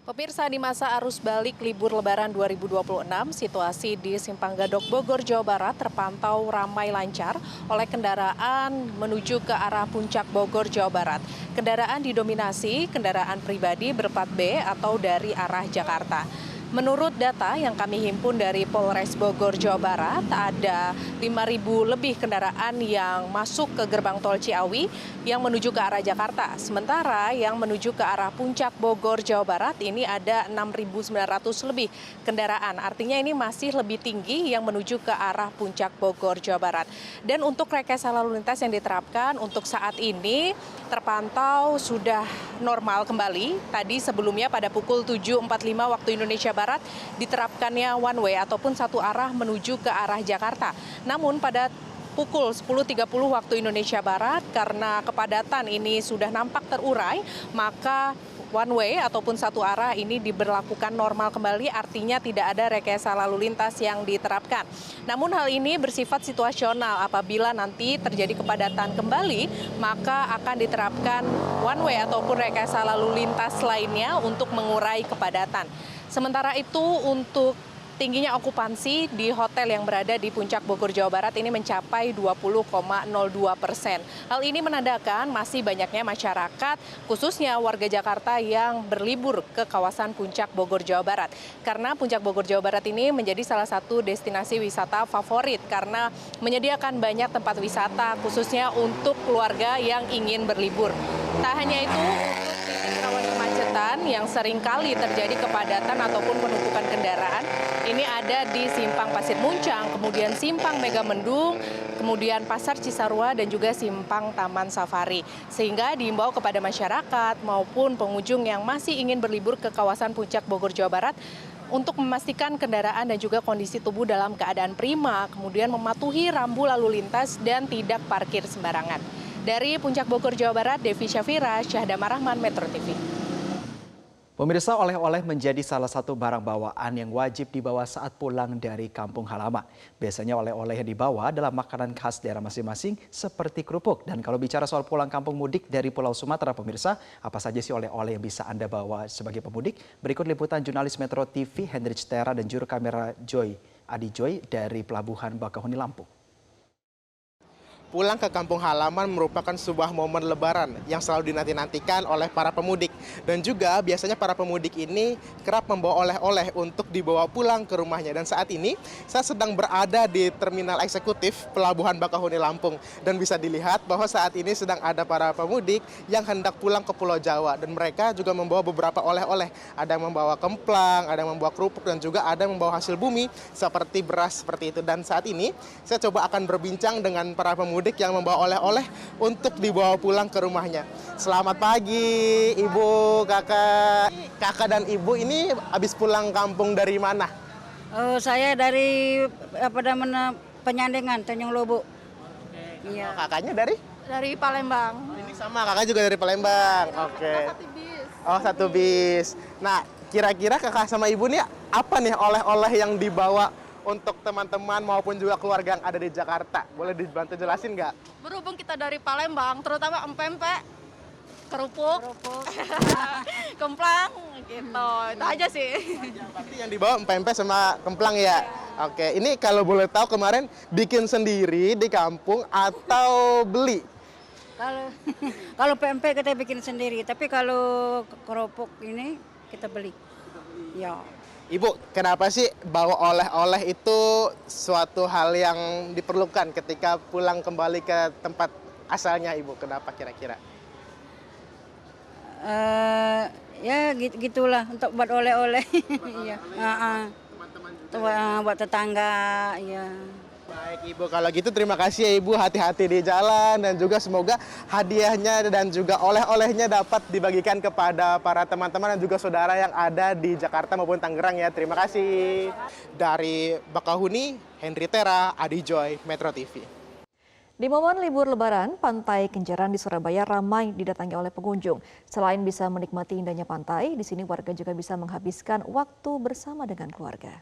Pemirsa, di masa arus balik libur Lebaran 2026, situasi di Simpang Gadok Bogor, Jawa Barat terpantau ramai lancar oleh kendaraan menuju ke arah Puncak Bogor, Jawa Barat. Kendaraan didominasi kendaraan pribadi berplat B atau dari arah Jakarta. Menurut data yang kami himpun dari Polres Bogor, Jawa Barat, ada 5.000 lebih kendaraan yang masuk ke gerbang tol Ciawi yang menuju ke arah Jakarta. Sementara yang menuju ke arah Puncak Bogor, Jawa Barat ini ada 6.900 lebih kendaraan. Artinya ini masih lebih tinggi yang menuju ke arah Puncak Bogor, Jawa Barat. Dan untuk rekayasa lalu lintas yang diterapkan untuk saat ini terpantau sudah normal kembali. Tadi sebelumnya pada pukul 7.45 waktu Indonesia Barat diterapkannya one way ataupun satu arah menuju ke arah Jakarta. Namun pada pukul 10.30 waktu Indonesia Barat karena kepadatan ini sudah nampak terurai, maka one way ataupun satu arah ini diberlakukan normal kembali, artinya tidak ada rekayasa lalu lintas yang diterapkan. Namun hal ini bersifat situasional, apabila nanti terjadi kepadatan kembali, maka akan diterapkan one way ataupun rekayasa lalu lintas lainnya untuk mengurai kepadatan. Sementara itu untuk tingginya okupansi di hotel yang berada di Puncak Bogor, Jawa Barat ini mencapai 20,02%. Hal ini menandakan masih banyaknya masyarakat, khususnya warga Jakarta yang berlibur ke kawasan Puncak Bogor, Jawa Barat. Karena Puncak Bogor, Jawa Barat ini menjadi salah satu destinasi wisata favorit karena menyediakan banyak tempat wisata, khususnya untuk keluarga yang ingin berlibur. Tak hanya itu, untuk rawan kemacetan yang seringkali terjadi kepadatan ataupun penumpukan kendaraan, ini ada di Simpang Pasir Muncang, kemudian Simpang Megamendung, kemudian Pasar Cisarua, dan juga Simpang Taman Safari. Sehingga diimbau kepada masyarakat maupun pengunjung yang masih ingin berlibur ke kawasan Puncak Bogor, Jawa Barat untuk memastikan kendaraan dan juga kondisi tubuh dalam keadaan prima, kemudian mematuhi rambu lalu lintas dan tidak parkir sembarangan. Dari Puncak Bogor, Jawa Barat, Devi Syafira, Syahdam Arahman, Metro TV. Pemirsa, oleh-oleh menjadi salah satu barang bawaan yang wajib dibawa saat pulang dari kampung halaman. Biasanya oleh-oleh yang dibawa adalah makanan khas daerah masing-masing seperti kerupuk. Dan kalau bicara soal pulang kampung mudik dari Pulau Sumatera, pemirsa, apa saja sih oleh-oleh yang bisa Anda bawa sebagai pemudik? Berikut liputan jurnalis Metro TV Hendrik Tera dan juru kamera Adi Joy dari Pelabuhan Bakahuni, Lampung. pulang ke kampung halaman merupakan sebuah momen lebaran yang selalu dinanti-nantikan oleh para pemudik. Dan juga biasanya para pemudik ini kerap membawa oleh-oleh untuk dibawa pulang ke rumahnya. Dan saat ini saya sedang berada di Terminal Eksekutif Pelabuhan Bakahuni Lampung. Dan bisa dilihat bahwa saat ini sedang ada para pemudik yang hendak pulang ke Pulau Jawa. Dan mereka juga membawa beberapa oleh-oleh. Ada yang membawa kemplang, ada yang membawa kerupuk, dan juga ada yang membawa hasil bumi seperti beras seperti itu. Dan saat ini saya coba akan berbincang dengan para pemudik yang membawa oleh-oleh untuk dibawa pulang ke rumahnya. Selamat pagi Ibu, Kakak. Kakak dan Ibu ini habis pulang kampung dari mana? Saya dari Penyandengan, Tanjung Lobo. Iya. Kakaknya dari? Dari Palembang. Ini sama, kakak juga dari Palembang. Oke. Oh, satu bis. Nah, kira-kira kakak sama ibu nih apa nih oleh-oleh yang dibawa untuk teman-teman maupun juga keluarga yang ada di Jakarta? Boleh dibantu jelasin nggak? Berhubung kita dari Palembang, terutama empempe, kerupuk, kemplang, gitu. Itu aja sih. Pasti yang dibawa empempe sama kemplang ya? Oke, ini kalau boleh tahu kemarin bikin sendiri di kampung atau beli? Kalau pempek kita bikin sendiri, tapi kalau kerupuk ini kita beli. Ya. Ibu, kenapa sih bawa oleh-oleh itu suatu hal yang diperlukan ketika pulang kembali ke tempat asalnya, Ibu? Kenapa kira-kira? Ya gitulah untuk buat oleh-oleh. Iya. Buat tetangga, ya. Baik Ibu, kalau gitu terima kasih ya Ibu, hati-hati di jalan dan juga semoga hadiahnya dan juga oleh-olehnya dapat dibagikan kepada para teman-teman dan juga saudara yang ada di Jakarta maupun Tangerang ya. Terima kasih. Dari Bakahuni, Henry Tera, Adi Joy, Metro TV. Di momen libur Lebaran, Pantai Kenjeran di Surabaya ramai didatangi oleh pengunjung. Selain bisa menikmati indahnya pantai, di sini warga juga bisa menghabiskan waktu bersama dengan keluarga.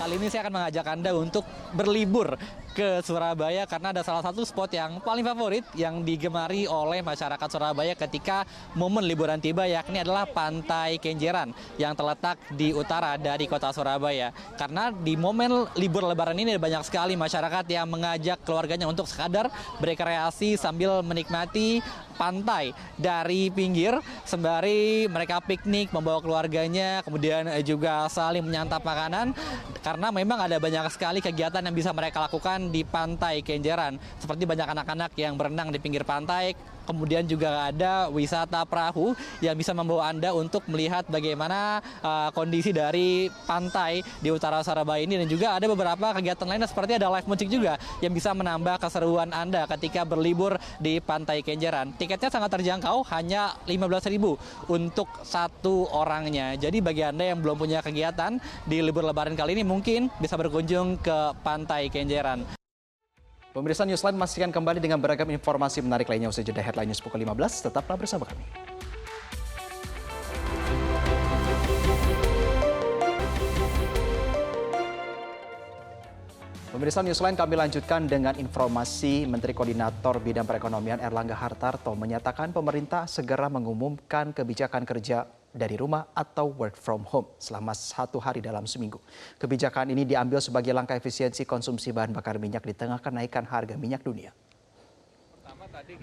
Kali ini saya akan mengajak Anda untuk berlibur ke Surabaya karena ada salah satu spot yang paling favorit yang digemari oleh masyarakat Surabaya ketika momen liburan tiba, yakni adalah Pantai Kenjeran yang terletak di utara dari kota Surabaya. Karena di momen libur Lebaran ini ada banyak sekali masyarakat yang mengajak keluarganya untuk sekadar berrekreasi sambil menikmati pantai dari pinggir sembari mereka piknik membawa keluarganya, kemudian juga saling menyantap makanan karena memang ada banyak sekali kegiatan yang bisa mereka lakukan di Pantai Kenjeran, seperti banyak anak-anak yang berenang di pinggir pantai. Kemudian juga ada wisata perahu yang bisa membawa Anda untuk melihat bagaimana kondisi dari pantai di utara Surabaya ini. Dan juga ada beberapa kegiatan lainnya seperti ada live musik juga yang bisa menambah keseruan Anda ketika berlibur di Pantai Kenjeran. Tiketnya sangat terjangkau, hanya 15.000 untuk satu orangnya. Jadi bagi Anda yang belum punya kegiatan di libur Lebaran kali ini mungkin bisa berkunjung ke Pantai Kenjeran. Pemirsa Newsline memastikan kembali dengan beragam informasi menarik lainnya usai jeda headline news pukul 15. Tetaplah bersama kami. Pemirsa Newsline kami lanjutkan dengan informasi Menteri Koordinator Bidang Perekonomian Erlangga Hartarto menyatakan pemerintah segera mengumumkan kebijakan kerja dari rumah atau work from home selama 1 hari dalam seminggu. Kebijakan ini diambil sebagai langkah efisiensi konsumsi bahan bakar minyak di tengah kenaikan harga minyak dunia.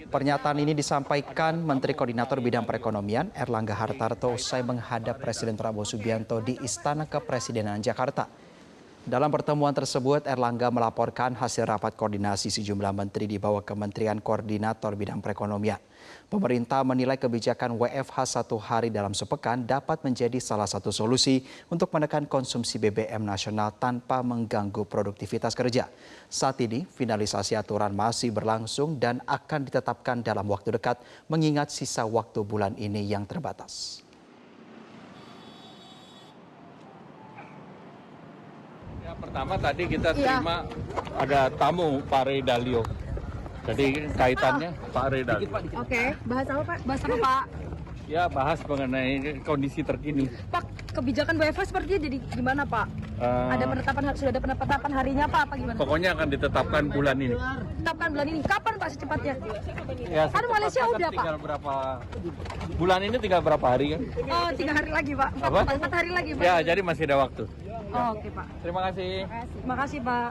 Pernyataan ini disampaikan Menteri Koordinator Bidang Perekonomian Erlangga Hartarto usai menghadap Presiden Prabowo Subianto di Istana Kepresidenan Jakarta. Dalam pertemuan tersebut, Erlangga melaporkan hasil rapat koordinasi sejumlah menteri di bawah Kementerian Koordinator Bidang Perekonomian. Pemerintah menilai kebijakan WFH 1 hari dalam sepekan dapat menjadi salah satu solusi untuk menekan konsumsi BBM nasional tanpa mengganggu produktivitas kerja. Saat ini, finalisasi aturan masih berlangsung dan akan ditetapkan dalam waktu dekat mengingat sisa waktu bulan ini yang terbatas. Pertama tadi kita terima ada tamu Pak Ray Dalio. Jadi kaitannya Pak Ray Dalio. Oke, bahas apa Pak? Bahas apa Pak? Ya bahas mengenai kondisi terkini. Pak, kebijakan WFH sepertinya jadi gimana Pak? Sudah ada penetapan harinya Pak, apa gimana? Pokoknya akan ditetapkan bulan ini. Tetapkan bulan ini. Kapan Pak secepatnya? Ya, Kan Malaysia udah Pak. tinggal berapa bulan ini, tinggal berapa hari kan? Oh, 3 hari lagi Pak. Apa? 4 hari lagi Pak. Ya, jadi masih ada waktu. Oh, oke Pak. Terima kasih. Terima kasih Pak.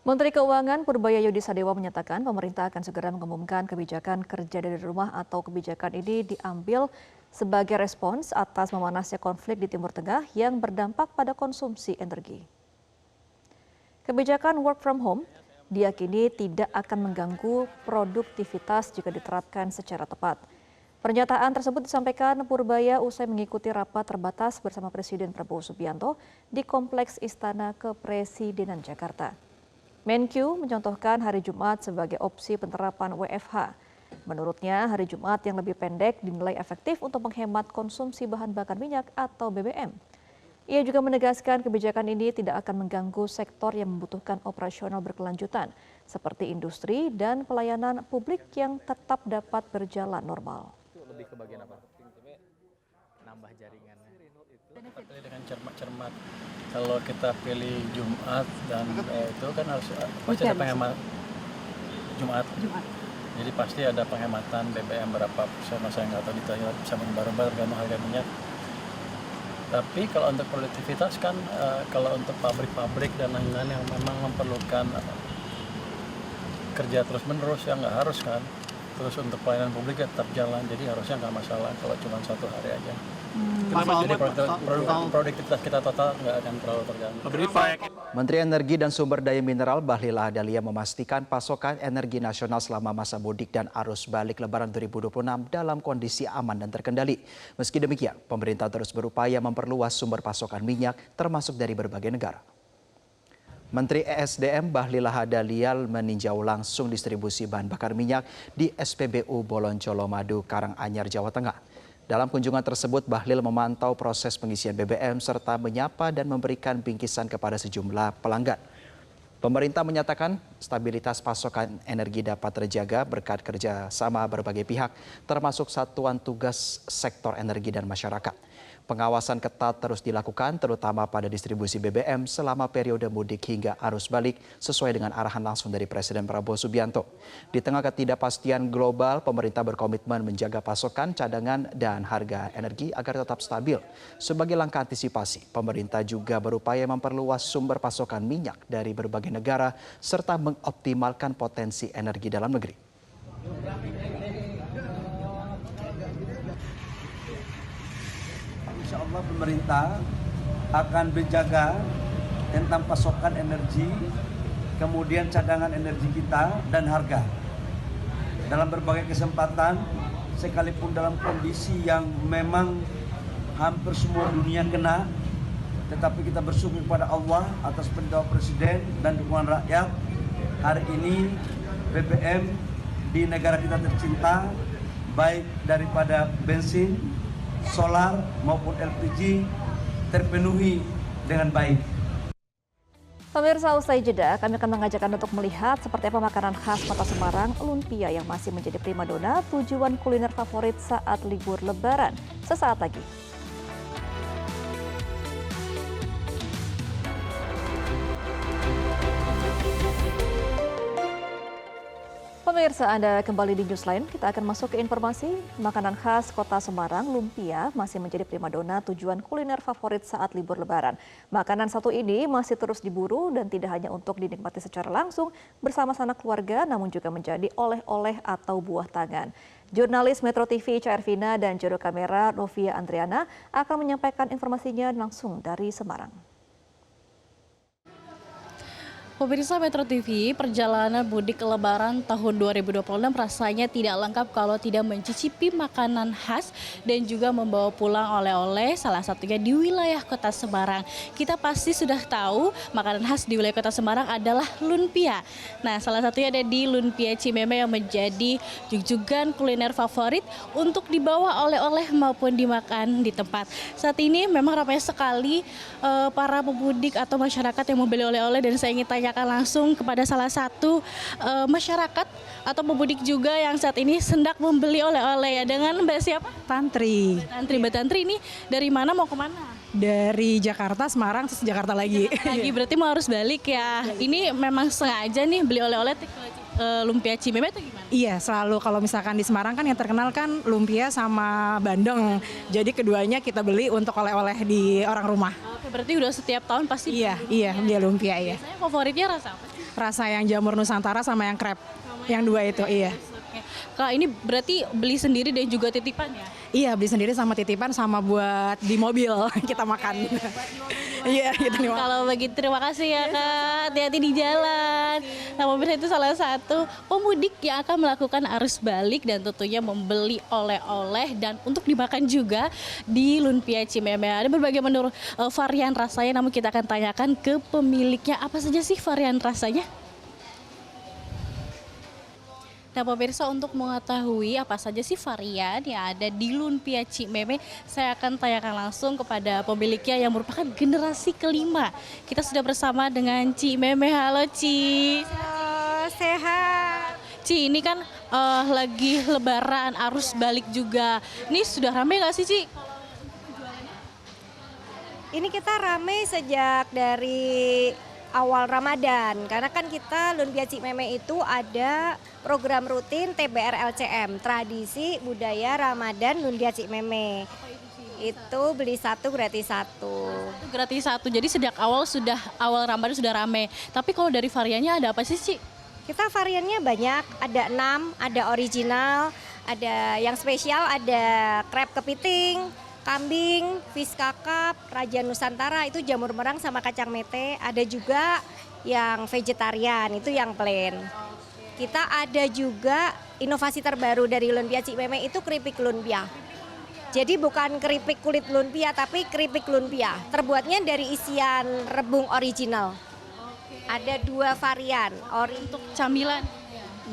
Menteri Keuangan Purbaya Yudi Sadewa menyatakan pemerintah akan segera mengumumkan kebijakan kerja dari rumah atau kebijakan ini diambil sebagai respons atas memanasnya konflik di Timur Tengah yang berdampak pada konsumsi energi. Kebijakan work from home diyakini tidak akan mengganggu produktivitas jika diterapkan secara tepat. Pernyataan tersebut disampaikan Purbaya usai mengikuti rapat terbatas bersama Presiden Prabowo Subianto di Kompleks Istana Kepresidenan Jakarta. Menkyu mencontohkan hari Jumat sebagai opsi penerapan WFH. Menurutnya, hari Jumat yang lebih pendek dinilai efektif untuk menghemat konsumsi bahan bakar minyak atau BBM. Ia juga menegaskan kebijakan ini tidak akan mengganggu sektor yang membutuhkan operasional berkelanjutan, seperti industri dan pelayanan publik yang tetap dapat berjalan normal. Lebih ke bagian apa? Nambah jaringannya. Dengan cermat-cermat. Kalau kita pilih Jumat dan itu kan harus pasti ada penghemat Jumat. Jadi pasti ada penghematan BBM berapa persen, saya nggak tahu detailnya, bisa berubah tergantung harga minyak. Tapi kalau untuk produktivitas kan, kalau untuk pabrik-pabrik dan lain-lain yang memang memerlukan kerja terus-menerus ya nggak harus kan. Terus untuk pelayanan publik ya tetap jalan, jadi harusnya nggak masalah kalau cuma 1 hari aja. Jadi produktivitas kita total nggak akan terlalu terganggu. Menteri Energi dan Sumber Daya Mineral Bahlil Lahadalia memastikan pasokan energi nasional selama masa mudik dan arus balik Lebaran 2026 dalam kondisi aman dan terkendali. Meski demikian, pemerintah terus berupaya memperluas sumber pasokan minyak termasuk dari berbagai negara. Menteri ESDM Bahlil Lahadalia meninjau langsung distribusi bahan bakar minyak di SPBU Bolonjolo Madu, Karanganyar, Jawa Tengah. Dalam kunjungan tersebut, Bahlil memantau proses pengisian BBM serta menyapa dan memberikan bingkisan kepada sejumlah pelanggan. Pemerintah menyatakan stabilitas pasokan energi dapat terjaga berkat kerja sama berbagai pihak, termasuk satuan tugas sektor energi dan masyarakat. Pengawasan ketat terus dilakukan, terutama pada distribusi BBM selama periode mudik hingga arus balik, sesuai dengan arahan langsung dari Presiden Prabowo Subianto. Di tengah ketidakpastian global, pemerintah berkomitmen menjaga pasokan, cadangan, dan harga energi agar tetap stabil. Sebagai langkah antisipasi, pemerintah juga berupaya memperluas sumber pasokan minyak dari berbagai negara, serta mengoptimalkan potensi energi dalam negeri. Insya Allah pemerintah akan menjaga tentang pasokan energi, kemudian cadangan energi kita dan harga. Dalam berbagai kesempatan, sekalipun dalam kondisi yang memang hampir semua dunia kena, tetapi kita bersyukur kepada Allah atas perintah Presiden dan dukungan rakyat. Hari ini BBM di negara kita tercinta, baik daripada bensin, solar maupun LPG terpenuhi dengan baik. Pemirsa, usai jeda, kami akan mengajak Anda untuk melihat seperti apa makanan khas Kota Semarang, lumpia, yang masih menjadi primadona tujuan kuliner favorit saat libur Lebaran. Sesaat lagi. Pemirsa, Anda kembali di Newsline. Kita akan masuk ke informasi makanan khas Kota Semarang, lumpia, masih menjadi primadona tujuan kuliner favorit saat libur Lebaran. Makanan satu ini masih terus diburu dan tidak hanya untuk dinikmati secara langsung bersama sanak keluarga, namun juga menjadi oleh-oleh atau buah tangan. Jurnalis Metro TV Ca Ervina dan juru kamera Novia Andriana akan menyampaikan informasinya langsung dari Semarang. Pemirsa Metro TV, perjalanan mudik Lebaran tahun 2026 rasanya tidak lengkap kalau tidak mencicipi makanan khas dan juga membawa pulang oleh-oleh, salah satunya di wilayah Kota Semarang. Kita pasti sudah tahu makanan khas di wilayah Kota Semarang adalah lumpia. Nah, salah satunya ada di Lumpia Cimeme yang menjadi jujugan kuliner favorit untuk dibawa oleh-oleh maupun dimakan di tempat. Saat ini memang ramai sekali para pemudik atau masyarakat yang membeli oleh-oleh, dan saya ingin tanya langsung kepada salah satu masyarakat atau pemudik juga yang saat ini hendak membeli oleh-oleh, ya, dengan Mbak siapa? Tantri. Mbak Tantri ini dari mana mau kemana? dari Jakarta, Semarang, terus Jakarta lagi. Lagi berarti mau harus balik ya. Ini memang sengaja nih beli oleh-oleh lumpia Cimeme atau gimana? Iya, selalu kalau misalkan di Semarang kan yang terkenal kan lumpia sama bandeng. Jadi keduanya kita beli untuk oleh-oleh di orang rumah. Oke, berarti udah setiap tahun pasti Iya, beli lumpia ya. Biasanya favoritnya rasa apa? Rasa yang jamur Nusantara sama yang krep. Yang dua itu, iya. Oke. Kak, ini berarti beli sendiri dan juga titipan ya? Iya, beli sendiri sama titipan sama buat di mobil kita makan. Iya, gitu nih. Kalau begitu terima kasih ya Kak, hati-hati di jalan. Nah, pemirsa, itu salah satu pemudik yang akan melakukan arus balik dan tentunya membeli oleh-oleh dan untuk dimakan juga di Lumpia Cimeme. Ada berbagai menu varian rasanya, namun kita akan tanyakan ke pemiliknya apa saja sih varian rasanya. Nah, pemirsa, untuk mengetahui apa saja sih varian yang ada di Lumpia Cimeme, saya akan tanyakan langsung kepada pemiliknya yang merupakan generasi kelima. Kita sudah bersama dengan Cimeme. Halo Ci. Halo, sehat. Ci, ini kan lagi lebaran, arus balik juga. Ini sudah ramai nggak sih, Ci? Ini kita ramai sejak dari awal Ramadan, karena kan kita Lumpia Cimeme itu ada program rutin TBR LCM, tradisi budaya Ramadan Lumpia Cimeme. Itu beli satu gratis satu. Gratis satu, jadi sejak awal Ramadan sudah rame. Tapi kalau dari variannya ada apa sih, Ci? Kita variannya banyak, ada 6, ada original, ada yang spesial, ada krep kepiting, kambing, fish kakap, Raja Nusantara, itu jamur merang sama kacang mete. Ada juga yang vegetarian, itu yang plain. Kita ada juga inovasi terbaru dari Lumpia Cimeme, itu keripik lumpia. Jadi bukan keripik kulit lumpia, tapi keripik lumpia. Terbuatnya dari isian rebung original. Ada 2 varian. Untuk camilan?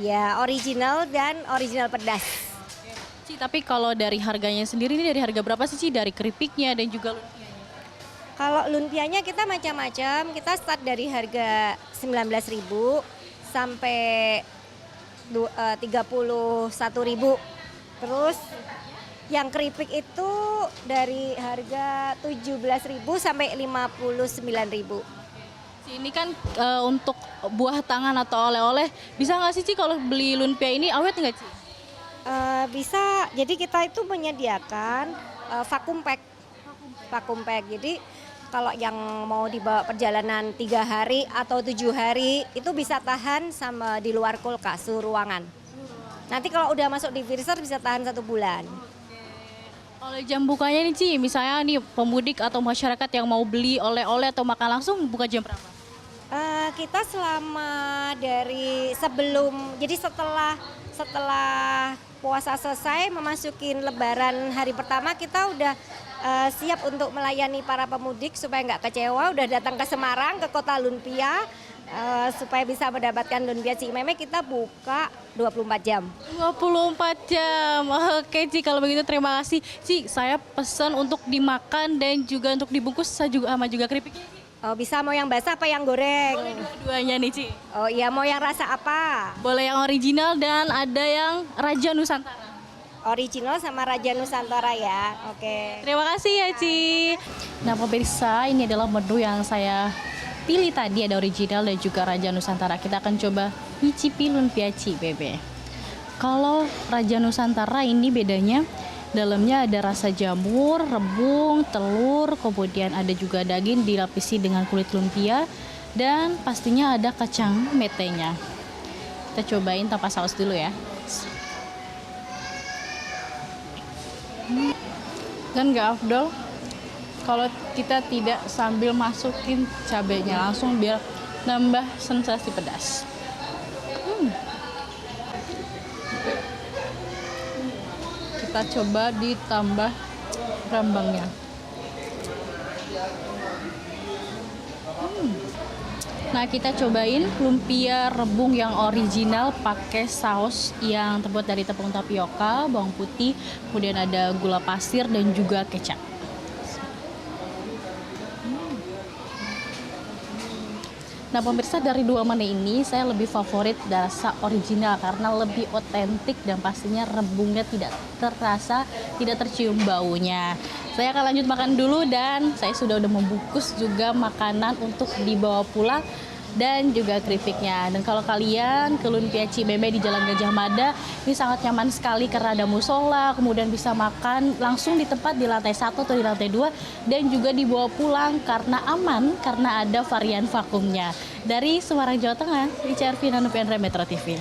Ya, original dan original pedas. Ci, tapi kalau dari harganya sendiri ini dari harga berapa sih, Ci? Dari keripiknya dan juga lumpianya? Kalau lumpianya kita macam-macam, kita start dari harga 19.000 sampai 31.000. Terus yang keripik itu dari harga 17.000 sampai 59.000. Ini kan untuk buah tangan atau oleh-oleh, bisa nggak sih, Ci, kalau beli lumpia ini awet nggak, Ci? Bisa, jadi kita itu menyediakan vakum pack. Jadi kalau yang mau dibawa perjalanan 3 hari atau 7 hari itu bisa tahan sama di luar kulkas, suhu ruangan. Nanti kalau udah masuk di freezer bisa tahan 1 bulan. Kalau jam bukanya nih, Ci, misalnya nih pemudik atau masyarakat yang mau beli oleh-oleh atau makan langsung buka jam berapa? Kita selama dari sebelum, jadi setelah puasa selesai memasukin lebaran hari pertama kita udah siap untuk melayani para pemudik supaya nggak kecewa, udah datang ke Semarang, ke kota lumpia, supaya bisa mendapatkan Lumpia Cimeme. Kita buka 24 jam. 24 jam, oke Ci, kalau begitu terima kasih. Ci, saya pesan untuk dimakan dan juga untuk dibungkus sama juga keripiknya. Oh, bisa mau yang basah apa yang goreng? Boleh dua-duanya nih, Ci. Oh iya, mau yang rasa apa? Boleh yang original dan ada yang Raja Nusantara. Original sama Raja Nusantara ya, oke. Terima kasih ya, Ci. Nah, pemirsa, ini adalah menu yang saya pilih tadi, ada original dan juga Raja Nusantara. Kita akan coba nyicipi Lumpia Cimeme. Kalau Raja Nusantara ini bedanya, dalamnya ada rasa jamur, rebung, telur, kemudian ada juga daging dilapisi dengan kulit lumpia, dan pastinya ada kacang metenya. Kita cobain tanpa saus dulu ya. Dan nggak afdol kalau kita tidak sambil masukin cabenya langsung biar nambah sensasi pedas. Kita coba ditambah rambangnya. Nah, kita cobain lumpia rebung yang original pakai saus yang terbuat dari tepung tapioka, bawang putih, kemudian ada gula pasir dan juga kecap. Nah, pemirsa, dari dua menu ini saya lebih favorit rasa original karena lebih otentik dan pastinya rebungnya tidak terasa, tidak tercium baunya. Saya akan lanjut makan dulu dan saya sudah membungkus juga makanan untuk dibawa pulang dan juga keripiknya. Dan kalau kalian ke Lumpia Cibebe di Jalan Gajah Mada, ini sangat nyaman sekali karena ada musola, kemudian bisa makan langsung di tempat di lantai 1 atau di lantai 2 dan juga dibawa pulang karena aman karena ada varian vakumnya. Dari Semarang, Jawa Tengah, Richard Vina Nupiandra, Metro TV.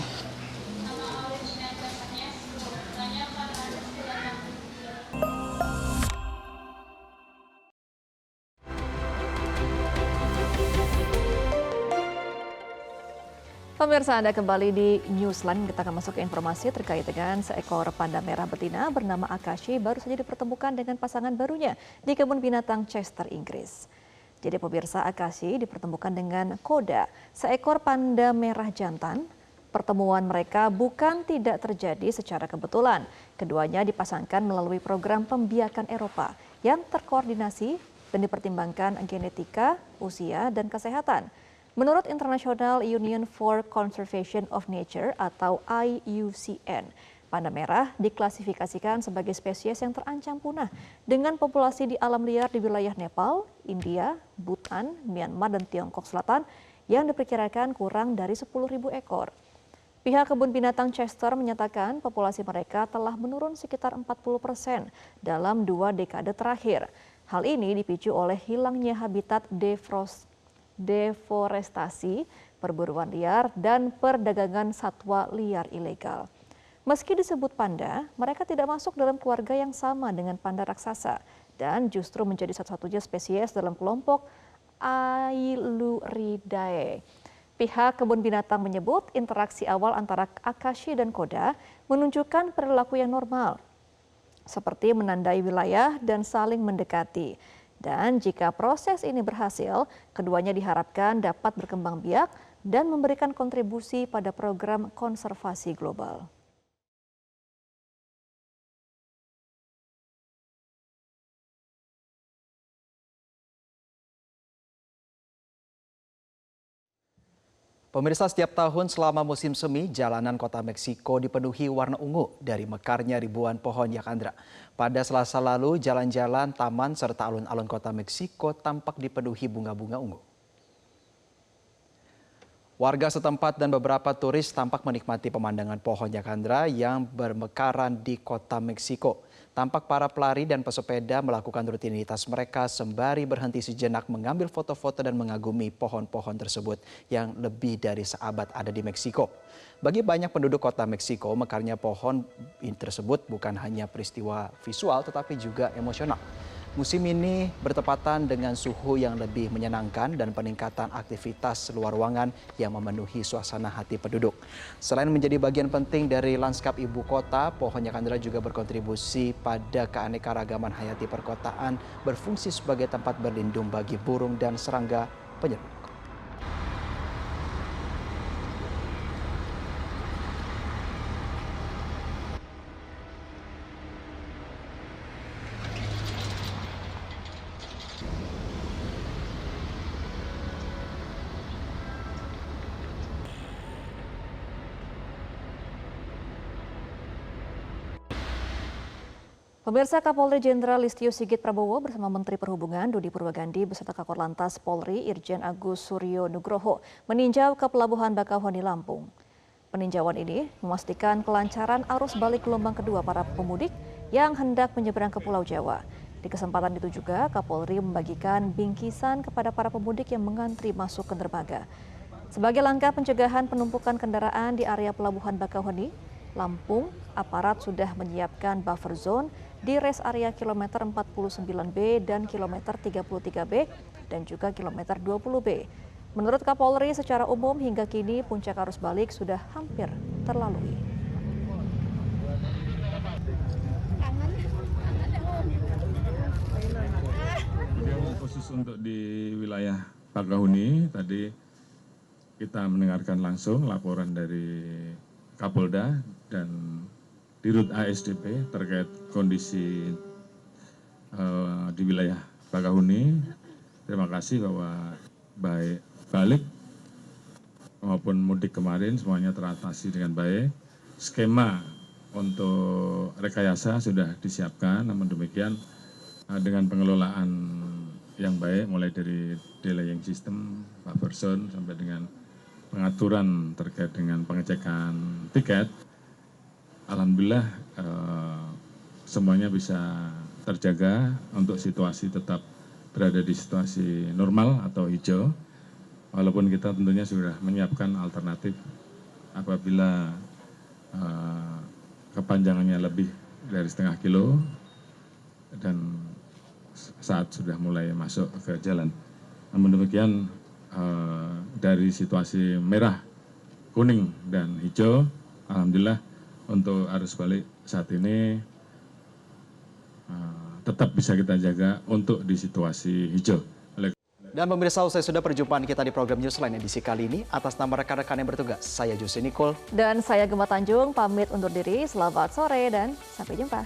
Pemirsa, Anda kembali di Newsline. Kita akan masuk ke informasi terkait dengan seekor panda merah betina bernama Akashi baru saja dipertemukan dengan pasangan barunya di kebun binatang Chester, Inggris. Jadi pemirsa, Akashi dipertemukan dengan Koda, seekor panda merah jantan. Pertemuan mereka bukan tidak terjadi secara kebetulan. Keduanya dipasangkan melalui program pembiakan Eropa yang terkoordinasi dan dipertimbangkan genetika, usia, dan kesehatan. Menurut International Union for Conservation of Nature atau IUCN, panda merah diklasifikasikan sebagai spesies yang terancam punah dengan populasi di alam liar di wilayah Nepal, India, Bhutan, Myanmar, dan Tiongkok Selatan yang diperkirakan kurang dari 10.000 ekor. Pihak kebun binatang Chester menyatakan populasi mereka telah menurun sekitar 40% dalam 2 dekade terakhir. Hal ini dipicu oleh hilangnya habitat deforestasi, perburuan liar, dan perdagangan satwa liar ilegal. Meski disebut panda, mereka tidak masuk dalam keluarga yang sama dengan panda raksasa dan justru menjadi satu-satunya spesies dalam kelompok Ailuridae. Pihak kebun binatang menyebut interaksi awal antara Akashi dan Koda menunjukkan perilaku yang normal, seperti menandai wilayah dan saling mendekati. Dan jika proses ini berhasil, keduanya diharapkan dapat berkembang biak dan memberikan kontribusi pada program konservasi global. Pemirsa, setiap tahun selama musim semi, jalanan kota Meksiko dipenuhi warna ungu dari mekarnya ribuan pohon yakandra. Pada Selasa lalu, jalan-jalan, taman, serta alun-alun kota Meksiko tampak dipenuhi bunga-bunga ungu. Warga setempat dan beberapa turis tampak menikmati pemandangan pohon yakandra yang bermekaran di kota Meksiko. Tampak para pelari dan pesepeda melakukan rutinitas mereka sembari berhenti sejenak mengambil foto-foto dan mengagumi pohon-pohon tersebut yang lebih dari seabad ada di Meksiko. Bagi banyak penduduk kota Meksiko, mekarnya pohon tersebut bukan hanya peristiwa visual tetapi juga emosional. Musim ini bertepatan dengan suhu yang lebih menyenangkan dan peningkatan aktivitas luar ruangan yang memenuhi suasana hati penduduk. Selain menjadi bagian penting dari lanskap ibu kota, pohon yakandra juga berkontribusi pada keanekaragaman hayati perkotaan, berfungsi sebagai tempat berlindung bagi burung dan serangga penyerbu. Pemirsa, Kapolri Jenderal Listio Sigit Prabowo bersama Menteri Perhubungan Dudi Purwagandi beserta Kakor Lantas Polri Irjen Agus Suryo Nugroho meninjau ke Pelabuhan Bakauheni, Lampung. Peninjauan ini memastikan kelancaran arus balik gelombang kedua para pemudik yang hendak menyeberang ke Pulau Jawa. Di kesempatan itu juga Kapolri membagikan bingkisan kepada para pemudik yang mengantri masuk ke dermaga. Sebagai langkah pencegahan penumpukan kendaraan di area Pelabuhan Bakauheni, Lampung, aparat sudah menyiapkan buffer zone di rest area kilometer 49B dan kilometer 33B dan juga kilometer 20B. Menurut Kapolri, secara umum hingga kini puncak arus balik sudah hampir terlalui. Khusus untuk di wilayah Bakauheni, tadi kita mendengarkan langsung laporan dari Kapolda dan Dirut ASDP terkait kondisi di wilayah Bakauheni. Terima kasih bahwa baik balik maupun mudik kemarin semuanya teratasi dengan baik. Skema untuk rekayasa sudah disiapkan, namun demikian dengan pengelolaan yang baik, mulai dari delaying system, buffer zone, sampai dengan pengaturan terkait dengan pengecekan tiket, alhamdulillah semuanya bisa terjaga untuk situasi tetap berada di situasi normal atau hijau, walaupun kita tentunya sudah menyiapkan alternatif apabila kepanjangannya lebih dari setengah kilo dan saat sudah mulai masuk ke jalan. Namun demikian dari situasi merah, kuning, dan hijau, alhamdulillah untuk arus balik saat ini tetap bisa kita jaga untuk di situasi hijau. Dan pemirsa, usai sudah perjumpaan kita di program Newsline edisi kali ini. Atas nama rekan-rekan yang bertugas, saya Jose Nicole. Dan saya Gemma Tanjung, pamit undur diri. Selamat sore dan sampai jumpa.